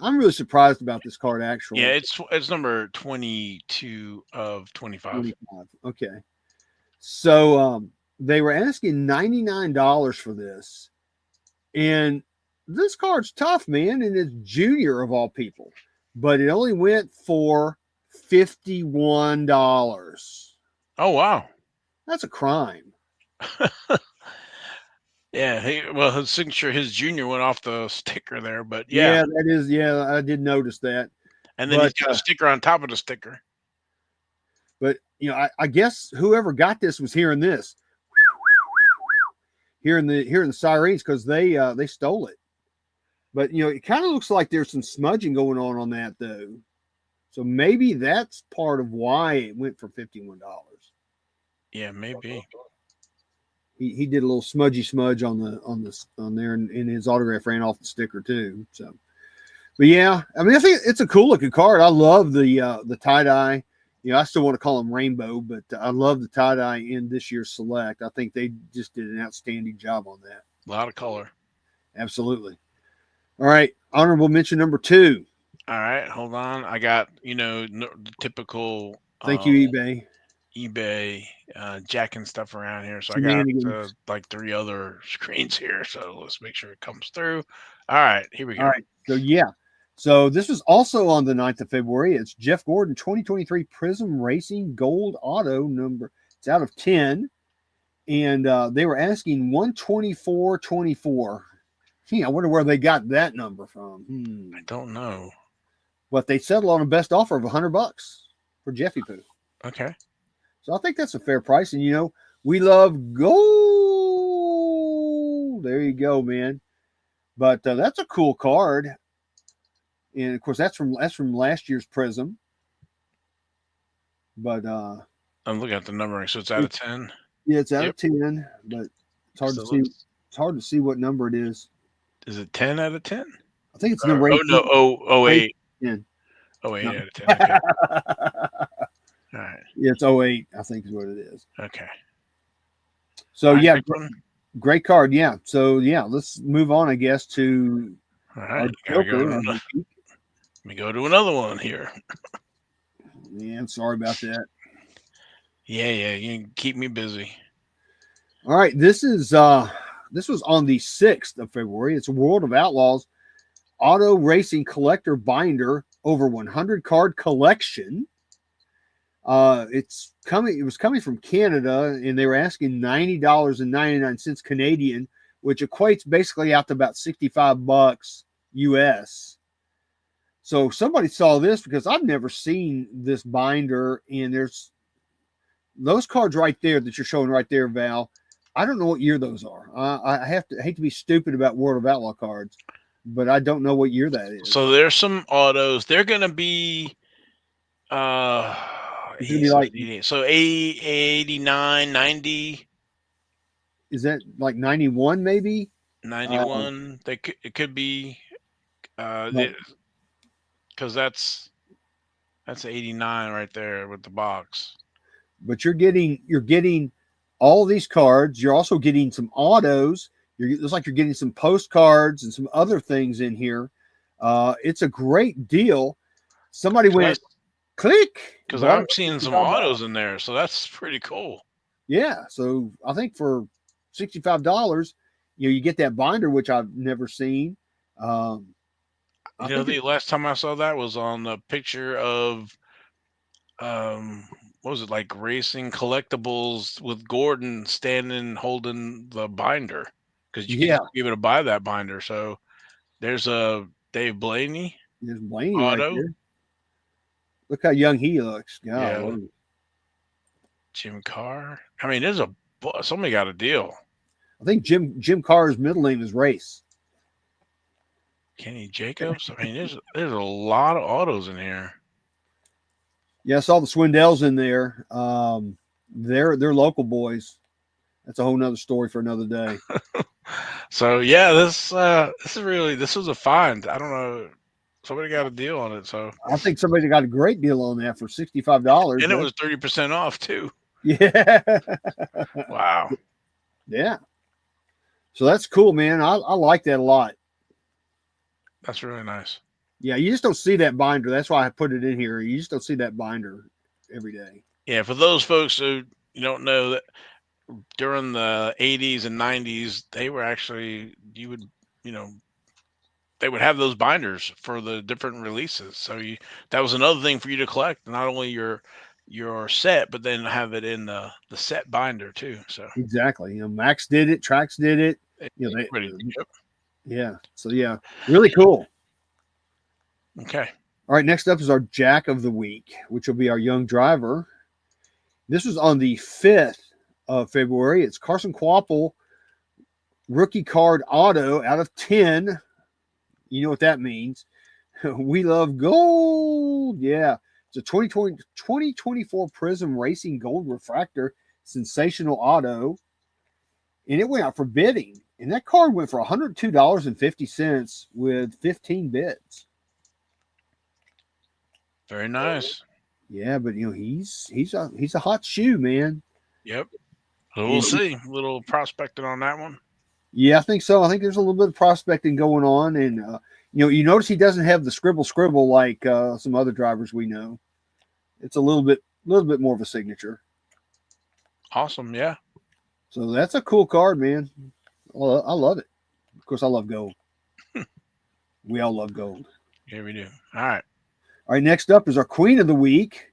Speaker 2: I'm really surprised about this card, actually.
Speaker 1: Yeah, it's number 22 of 25.
Speaker 2: 25. Okay. So they were asking $99 for this. And this card's tough, man, and it's junior of all people. But it only went for $51.
Speaker 1: Oh, wow.
Speaker 2: That's a crime.
Speaker 1: Yeah, his signature, his junior went off the sticker there, but yeah.
Speaker 2: That is, I did notice that.
Speaker 1: And then he's got a sticker on top of the sticker.
Speaker 2: But, I guess whoever got this was hearing this. Hearing the sirens, because they stole it. But, it kind of looks like there's some smudging going on that, though. So maybe that's part of why it went for $51.
Speaker 1: Yeah, maybe.
Speaker 2: He did a little smudgy smudge on there, and his autograph ran off the sticker too. So, but yeah, I mean, I think it's a cool looking card. I love the tie dye. You know, I still want to call them rainbow, but I love the tie dye in this year's select. I think they just did an outstanding job on that.
Speaker 1: A lot of color.
Speaker 2: Absolutely. All right, honorable mention number 2.
Speaker 1: All right, hold on. I got the typical.
Speaker 2: Thank you,
Speaker 1: eBay jacking stuff around here. So I got
Speaker 2: Shenanigans.
Speaker 1: like 3 other screens here. So let's make sure it comes through. All right, here we go.
Speaker 2: All right, so yeah. So this was also on the 9th of February. It's Jeff Gordon 2023 Prism Racing Gold Auto number. It's out of 10. And they were asking 124.24. Gee, I wonder where they got that number from.
Speaker 1: I don't know.
Speaker 2: But they settled on a best offer of $100 for Jeffy Poo.
Speaker 1: Okay.
Speaker 2: So I think that's a fair price. And, you know, we love gold. There you go, man. But that's a cool card. And, of course, that's from last year's Prism. But
Speaker 1: I'm looking at the numbering. So it's out of 10.
Speaker 2: Yeah, it's out of 10. But it's hard to see. It's hard to see what number it is.
Speaker 1: Is it 10 out of 10?
Speaker 2: I think it's number 8.
Speaker 1: Oh, no. 08.
Speaker 2: 10.
Speaker 1: 08 out of 10. Okay. All right.
Speaker 2: Yeah, it's 08, I think is what it is.
Speaker 1: Okay.
Speaker 2: So, yeah, great card. Yeah. So, yeah, let's move on, I guess, to
Speaker 1: all right. Let me go to another one here.
Speaker 2: Yeah, I'm sorry about that.
Speaker 1: Yeah. You can keep me busy.
Speaker 2: All right. This was on the 6th of February. It's a World of Outlaws Auto Racing Collector Binder over 100 card collection. It was coming from Canada, and they were asking $90.99 Canadian, which equates basically out to about $65 US. So somebody saw this because I've never seen this binder, and there's those cards right there that you're showing right there, Val. I don't know what year those are. I hate to be stupid about World of Outlaw cards, but I don't know what year that is.
Speaker 1: So there's some autos. They're gonna be
Speaker 2: it's gonna be like
Speaker 1: 89, 90.
Speaker 2: Is that like 91 maybe?
Speaker 1: 91. It could be because that's 89 right there with the box.
Speaker 2: But you're getting all these cards. You're also getting some autos. It's like you're getting some postcards and some other things in here. It's a great deal. Somebody went click
Speaker 1: because I'm seeing some autos in there, so that's pretty cool.
Speaker 2: Yeah, so I think for $65, you get that binder, which I've never seen.
Speaker 1: The last time I saw that was on the picture of what was it, like racing collectibles with Gordon standing holding the binder, because you can be able to buy that binder. So there's a Dave Blaney.
Speaker 2: There's Blaney
Speaker 1: auto.
Speaker 2: Right there. Look how young he looks. God,
Speaker 1: yeah. Jim Carr. I mean, somebody got a deal.
Speaker 2: I think Jim Carr's middle name is Race.
Speaker 1: Kenny Jacobs. I mean, there's a lot of autos in here.
Speaker 2: Yeah, I saw the Swindells in there. They're local boys. That's a whole nother story for another day.
Speaker 1: So yeah, this was a find. I don't know. Somebody got a deal on it. So
Speaker 2: I think somebody got a great deal on that for $65.
Speaker 1: And it was 30% off too.
Speaker 2: Yeah.
Speaker 1: Wow.
Speaker 2: Yeah. So that's cool, man. I like that a lot.
Speaker 1: That's really nice.
Speaker 2: Yeah, you just don't see that binder. That's why I put it in here. You just don't see that binder every day.
Speaker 1: Yeah, for those folks who don't know, that during the 80s and 90s, they were actually, they would have those binders for the different releases. So that was another thing for you to collect, not only your set, but then have it in the set binder too. So
Speaker 2: exactly. Max did it, Trax did it.
Speaker 1: Yep.
Speaker 2: Yeah. So yeah, really cool.
Speaker 1: Okay.
Speaker 2: All right. Next up is our Jack of the Week, which will be our young driver. This was on the 5th of February. It's Carson Kvapil, rookie card auto out of 10. You know what that means. We love gold. Yeah. It's a 2024 Prism Racing Gold Refractor Sensational Auto. And it went out for bidding. And that card went for $102.50 with 15 bids.
Speaker 1: Very nice.
Speaker 2: Yeah, but he's a hot shoe, man.
Speaker 1: Yep. So we'll see. A little prospecting on that one.
Speaker 2: Yeah, I think so. I think there's a little bit of prospecting going on, and you notice he doesn't have the scribble like some other drivers we know. It's a little bit more of a signature.
Speaker 1: Awesome, yeah.
Speaker 2: So that's a cool card, man. I love it. Of course, I love gold. We all love gold.
Speaker 1: Yeah, we do. All right.
Speaker 2: All right. Next up is our Queen of the Week.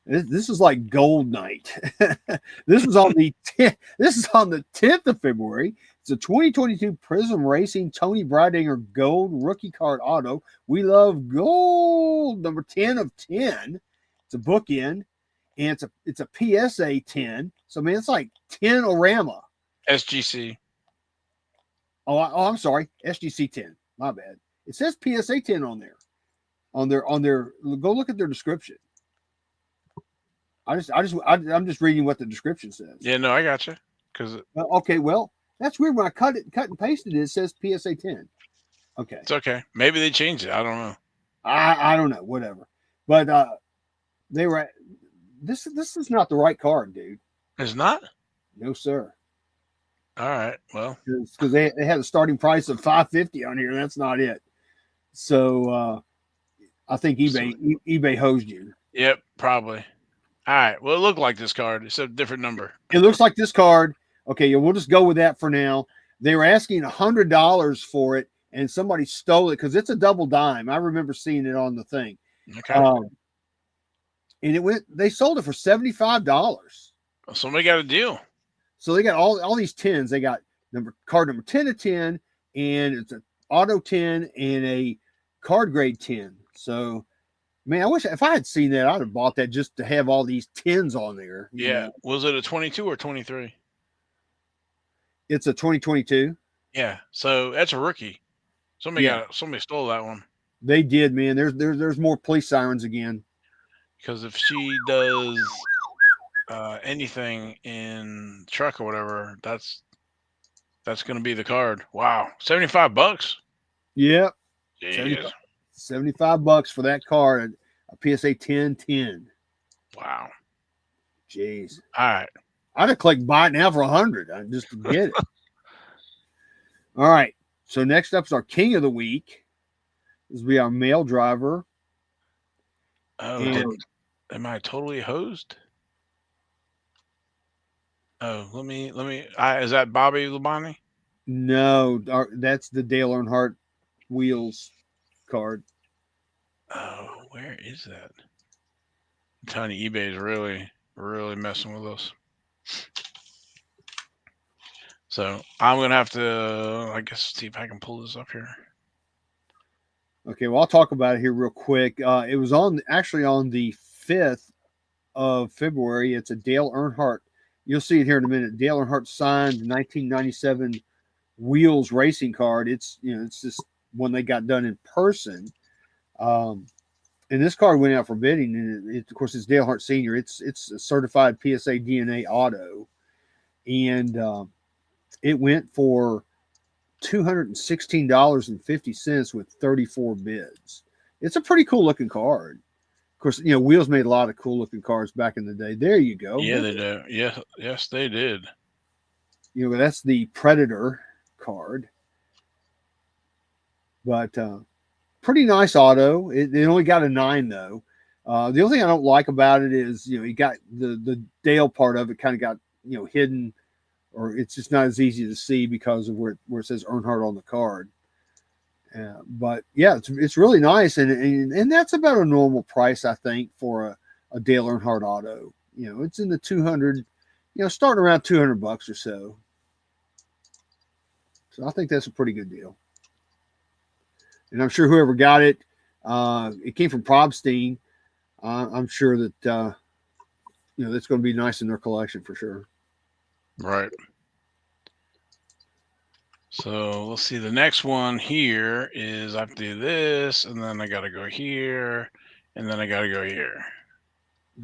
Speaker 2: This is like gold night. This is on the 10th of February. It's a 2022 Prism Racing Tony Breidinger Gold Rookie Card Auto. We love gold. Number 10 of 10. It's a bookend, and it's a PSA 10. So man, it's like 10 orama.
Speaker 1: SGC.
Speaker 2: Oh, I'm sorry, SGC 10. My bad. It says PSA 10 on there. On their go look at their description. I'm just reading what the description says.
Speaker 1: Yeah, no, I got you.
Speaker 2: Okay, well, that's weird. When I cut and pasted it, it says PSA 10. Okay,
Speaker 1: it's okay. Maybe they changed it. I don't know.
Speaker 2: I don't know. Whatever. But they were. This is not the right card, dude.
Speaker 1: It's not.
Speaker 2: No, sir.
Speaker 1: All right. Well,
Speaker 2: because they had a starting price of $550 on here. And that's not it. So I think eBay hosed you.
Speaker 1: Yep, probably. All right. Well, it looked like this card. It's a different number.
Speaker 2: It looks like this card. Okay, we'll just go with that for now. They were asking $100 for it, and somebody stole it because it's a double dime. I remember seeing it on the thing.
Speaker 1: Okay.
Speaker 2: And they sold it for $75.
Speaker 1: Well, somebody got a deal.
Speaker 2: So they got all these 10s. They got card number 10 of 10, and it's an auto 10 and a card grade 10. So, man, I wish if I had seen that, I'd have bought that just to have all these 10s on there.
Speaker 1: Yeah. Was it a 22 or 23?
Speaker 2: It's a 2022.
Speaker 1: Yeah. So that's a rookie. Somebody stole that one.
Speaker 2: They did, man. There's more police sirens again.
Speaker 1: Because if she does anything in truck or whatever, that's going to be the card. Wow, $75.
Speaker 2: Yep,
Speaker 1: $75
Speaker 2: for that card, a PSA 10.
Speaker 1: Wow.
Speaker 2: Jeez.
Speaker 1: All right.
Speaker 2: I'd have clicked buy it now for $100 just to get it. All right. So next up is our King of the Week. This will be our male driver.
Speaker 1: Oh, am I totally hosed? Oh, let me. Is that Bobby Labonte?
Speaker 2: No, that's the Dale Earnhardt Wheels card.
Speaker 1: Oh, where is that? I'm telling you, eBay is really, really messing with us. So I'm gonna have to, I guess, see if I can pull this up here.
Speaker 2: Okay, well, I'll talk about it here real quick. It was actually on the 5th of February. It's a Dale Earnhardt. You'll see it here in a minute. Dale Earnhardt signed 1997 Wheels racing card. It's just one they got done in person. And this card went out for bidding, and of course, it's Dale Earnhardt Sr. It's a certified PSA DNA auto, and it went for $216.50 with 34 bids. It's a pretty cool looking card. Of course, Wheels made a lot of cool looking cards back in the day. There you go.
Speaker 1: Yeah, they do. Yes, they did.
Speaker 2: That's the Predator card. But pretty nice auto. It only got a 9 though. The only thing I don't like about it is you got the Dale part of it kind of got hidden, or it's just not as easy to see because of where it says Earnhardt on the card. But yeah, it's really nice, and that's about a normal price, I think, for a Dale Earnhardt auto. It's in the 200, starting around $200 or so. So I think that's a pretty good deal. And I'm sure whoever got it, it came from Probstein. I'm sure that that's going to be nice in their collection for sure.
Speaker 1: Right. So let's see. The next one here is I have to do this, and then I got to go here, and then I got to go here.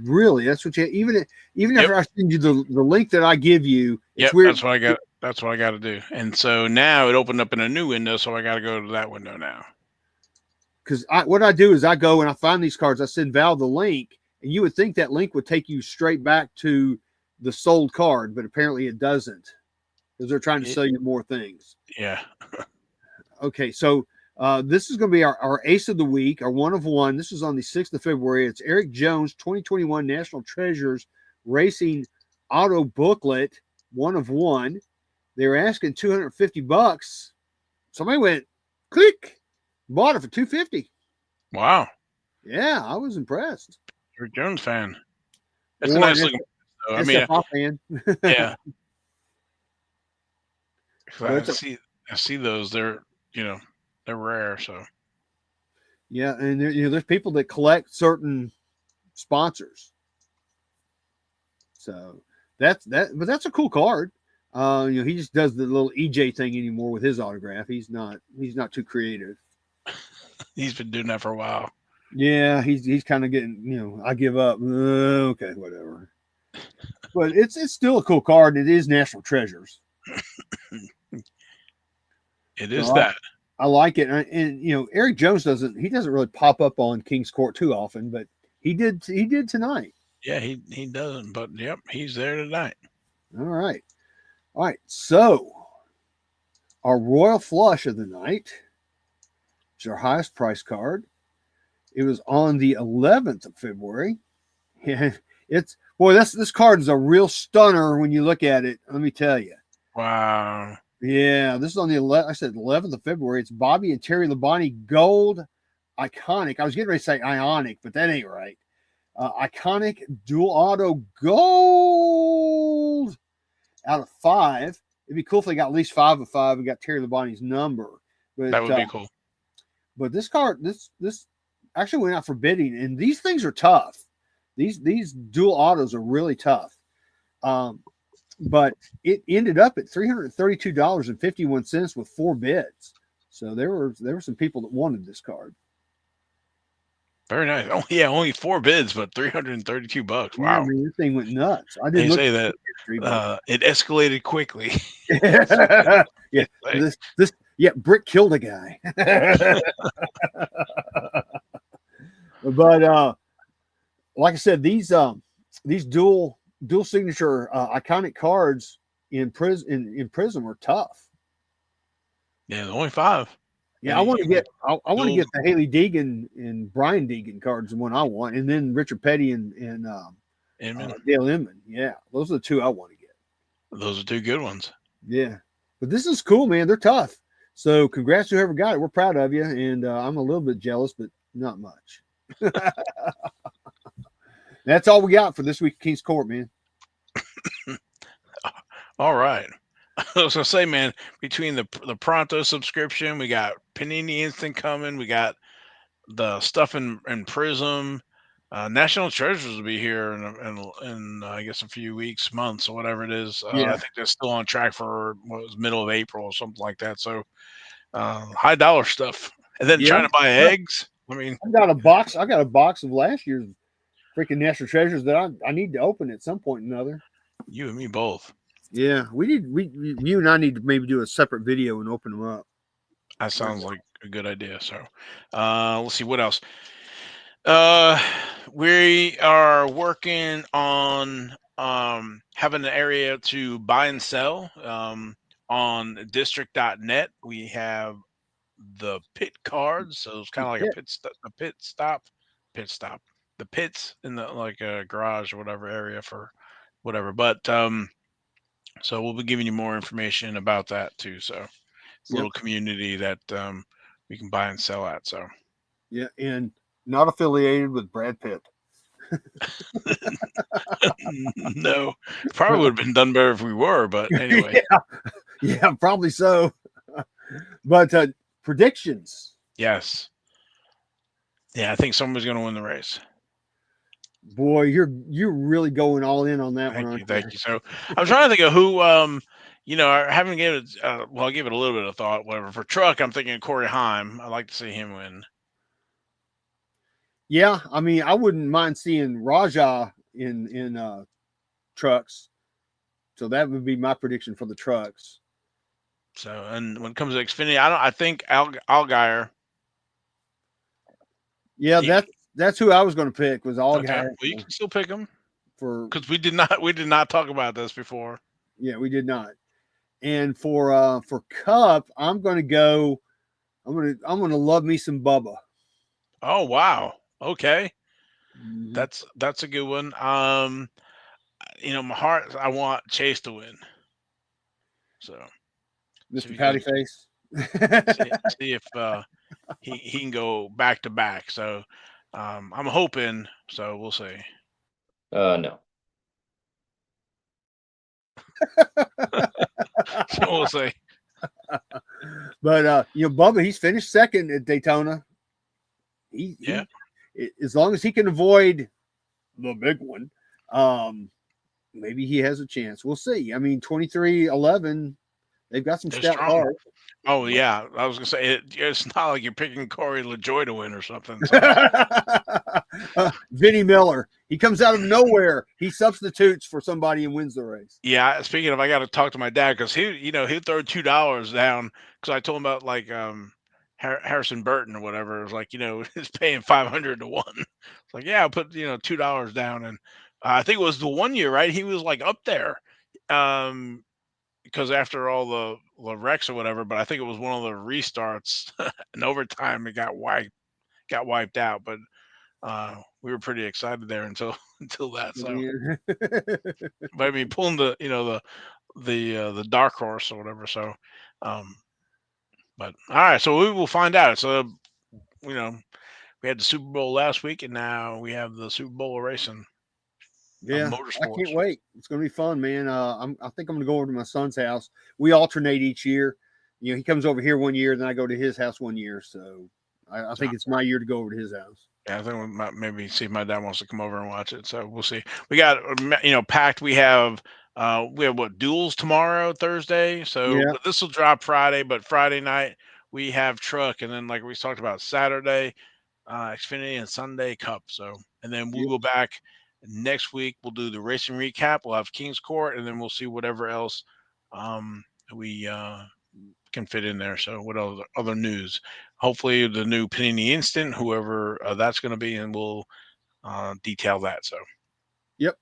Speaker 2: Really? That's what you even
Speaker 1: Yep.
Speaker 2: after I send you the link that I give you, it's
Speaker 1: Yep.
Speaker 2: weird
Speaker 1: That's what I got. That's what I got to do. And so now it opened up in a new window, so I got to go to that window now.
Speaker 2: because what I do is I go and I find these cards. I send Val the link, and you would think that link would take you straight back to the sold card, but apparently it doesn't because they're trying to sell you more things.
Speaker 1: Yeah.
Speaker 2: Okay, so this is going to be our ace of the week, our one of one. This is on the 6th of February. It's Eric Jones 2021 National Treasures Racing Auto Booklet, one of one. They were asking $250. Somebody went click, bought it for $250.
Speaker 1: Wow.
Speaker 2: Yeah, I was impressed.
Speaker 1: You're a Jones fan. That's
Speaker 2: Or
Speaker 1: a nice looking. Though. I mean,
Speaker 2: SFI fan.
Speaker 1: yeah.
Speaker 2: But
Speaker 1: I see those. They're they're rare. So
Speaker 2: yeah, and there's people that collect certain sponsors. So that's that. But that's a cool card. He just does the little EJ thing anymore with his autograph. He's not too creative.
Speaker 1: he's been doing that for a while.
Speaker 2: Yeah, he's kind of getting, I give up. Okay, whatever. But it's still a cool card. It is National Treasures.
Speaker 1: It is that.
Speaker 2: I like it. And Eric Jones doesn't really pop up on King's Court too often, but he did tonight.
Speaker 1: Yeah, he doesn't, but yep, he's there tonight.
Speaker 2: All right. So our Royal Flush of the night is our highest price card. It was on the 11th of February. Yeah, this card is a real stunner when you look at it. Let me tell you.
Speaker 1: Wow.
Speaker 2: Yeah, this is on the 11th of February. It's Bobby and Terry Labonte Gold Iconic. I was getting ready to say Ionic, but that ain't right. Iconic Dual Auto Gold out of 5. It'd be cool if they got at least 5 of 5. We got Terry Labonte's number. But,
Speaker 1: that would be cool.
Speaker 2: But this card, this actually went out for bidding, and these things are tough. These dual autos are really tough. But it ended up at $332.51 with 4 bids. So there were some people that wanted this card.
Speaker 1: Very nice. Oh yeah, only 4 bids, but $332. Wow.
Speaker 2: Yeah, I mean, this thing went nuts. I
Speaker 1: They
Speaker 2: didn't
Speaker 1: say that it escalated quickly.
Speaker 2: Yeah, Brick killed a guy. But like I said, these dual signature iconic cards in Prism are tough.
Speaker 1: Yeah, only 5.
Speaker 2: Yeah, I want to get the Haley Deegan and Brian Deegan cards, the one I want, and then Richard Petty and Dale Inman. Yeah, those are the 2 I want to get.
Speaker 1: Those are 2 good ones.
Speaker 2: Yeah, but this is cool, man. They're tough. So congrats to whoever got it. We're proud of you, and I'm a little bit jealous, but not much. That's all we got for this week, King's Court, man.
Speaker 1: All right. I was gonna say, man, between the Pronto subscription, we got Panini Instant coming, we got the stuff in Prism. National Treasures will be here in I guess a few weeks, months, or whatever it is. I think they're still on track for middle of April or something like that. So high dollar stuff, and then trying to buy eggs. I mean,
Speaker 2: I got a box of last year's freaking National Treasures that I need to open at some point or another.
Speaker 1: You and me both.
Speaker 2: Yeah, you and I need to maybe do a separate video and open them up.
Speaker 1: That sounds like a good idea. So, let's see what else. We are working on having an area to buy and sell on district.net. We have the pit cards, so it's kind of like a pit stop, the pits in the like a garage or whatever area for whatever. But so we'll be giving you more information about that too. So it's a little community that we can buy and sell at. So
Speaker 2: yeah, and not affiliated with Brad Pitt.
Speaker 1: No, probably would have been done better if we were, but anyway.
Speaker 2: Yeah, probably so. But predictions.
Speaker 1: Yes. Yeah, I think someone's going to win the race.
Speaker 2: Boy, you're really going all in on that one.
Speaker 1: Thank you. So I'm trying to think of who I haven't given it. Well, I give it a little bit of thought. Whatever. For truck, I'm thinking Corey Heim. I'd like to see him win.
Speaker 2: Yeah, I mean, I wouldn't mind seeing Raja in trucks. So that would be my prediction for the trucks.
Speaker 1: So, and when it comes to Xfinity, I think Allgaier.
Speaker 2: Yeah,
Speaker 1: He,
Speaker 2: that's who I was going to pick was
Speaker 1: okay.
Speaker 2: Allgaier
Speaker 1: Well, you can still pick him
Speaker 2: for
Speaker 1: because we did not talk about this before.
Speaker 2: yeah, we did not. And for Cup, I'm going to go. I'm going to love me some Bubba.
Speaker 1: Oh wow. Okay.
Speaker 2: Mm-hmm.
Speaker 1: That's a good one. My heart, I want Chase to win. So, see if
Speaker 2: Mr.
Speaker 1: he
Speaker 2: Patty
Speaker 1: goes.
Speaker 2: Face.
Speaker 1: See if he can go back to back. So, I'm hoping. So we'll see.
Speaker 3: No.
Speaker 1: So we'll see.
Speaker 2: But Bubba, he's finished second at Daytona.
Speaker 1: Yeah.
Speaker 2: As long as he can avoid the big one, maybe he has a chance. We'll see. I mean, 23-11, they've got some
Speaker 1: They're
Speaker 2: stout
Speaker 1: strong.
Speaker 2: cars.
Speaker 1: Oh yeah, I was gonna say it's not like you're picking Corey LaJoy to win or something. So.
Speaker 2: Vinnie Miller, he comes out of nowhere. He substitutes for somebody and wins the race.
Speaker 1: Yeah, speaking of, I got to talk to my dad because he'd throw $2 down because I told him about like Harrison Burton or whatever. It was like he's paying 500 to 1. It's like, yeah, I'll put $2 down, and I think it was the one year, right? He was like up there, because after all the wrecks or whatever. But I think it was one of the restarts and overtime it got wiped out. But we were pretty excited there until that. So, but I mean, pulling the dark horse or whatever. So, but all right, so we will find out. So, we had the Super Bowl last week, and now we have the Super Bowl of racing.
Speaker 2: Yeah, I
Speaker 1: Motorsports.
Speaker 2: can't wait. It's going to be fun, man. I think I'm going to go over to my son's house. We alternate each year. He comes over here one year, then I go to his house one year. So I think it's my year to go over to his house.
Speaker 1: Yeah, I think we might maybe see if my dad wants to come over and watch it. So we'll see. We got packed. We have what, duels tomorrow, Thursday. So
Speaker 2: Yeah.
Speaker 1: but this will drop Friday, but Friday night we have truck, and then like we talked about Saturday, Xfinity, and Sunday Cup. So and then we'll go back next week. We'll do the racing recap. We'll have King's Court, and then we'll see whatever else we can fit in there. So what other news? Hopefully the new Panini Instant, whoever that's going to be, and we'll detail that. So
Speaker 2: Yep.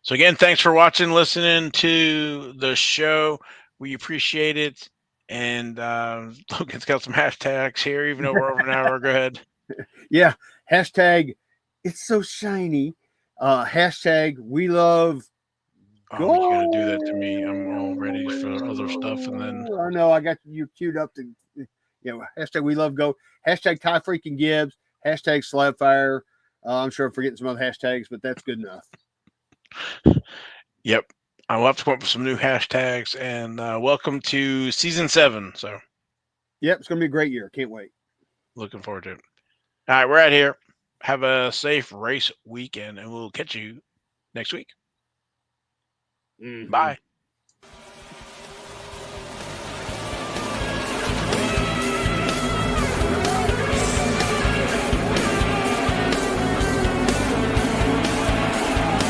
Speaker 1: So again, thanks for watching, listening to the show. We appreciate it. And Logan's got some hashtags here, even though we're over an hour. Go ahead.
Speaker 2: Yeah. Hashtag it's so shiny. Hashtag we love.
Speaker 1: Oh, you're gonna do that to me. I'm all ready for other stuff, and then
Speaker 2: I know I got you queued up to hashtag we love go. Hashtag Ty freaking Gibbs. Hashtag Slabfire. I'm sure I'm forgetting some other hashtags, but that's good enough.
Speaker 1: Yep. I will have to come up with some new hashtags. And welcome to season 7. So
Speaker 2: yep, it's gonna be a great year. Can't wait.
Speaker 1: Looking forward to it. All right, we're out here. Have a safe race weekend, and we'll catch you next week.
Speaker 2: Mm-hmm.
Speaker 1: Bye.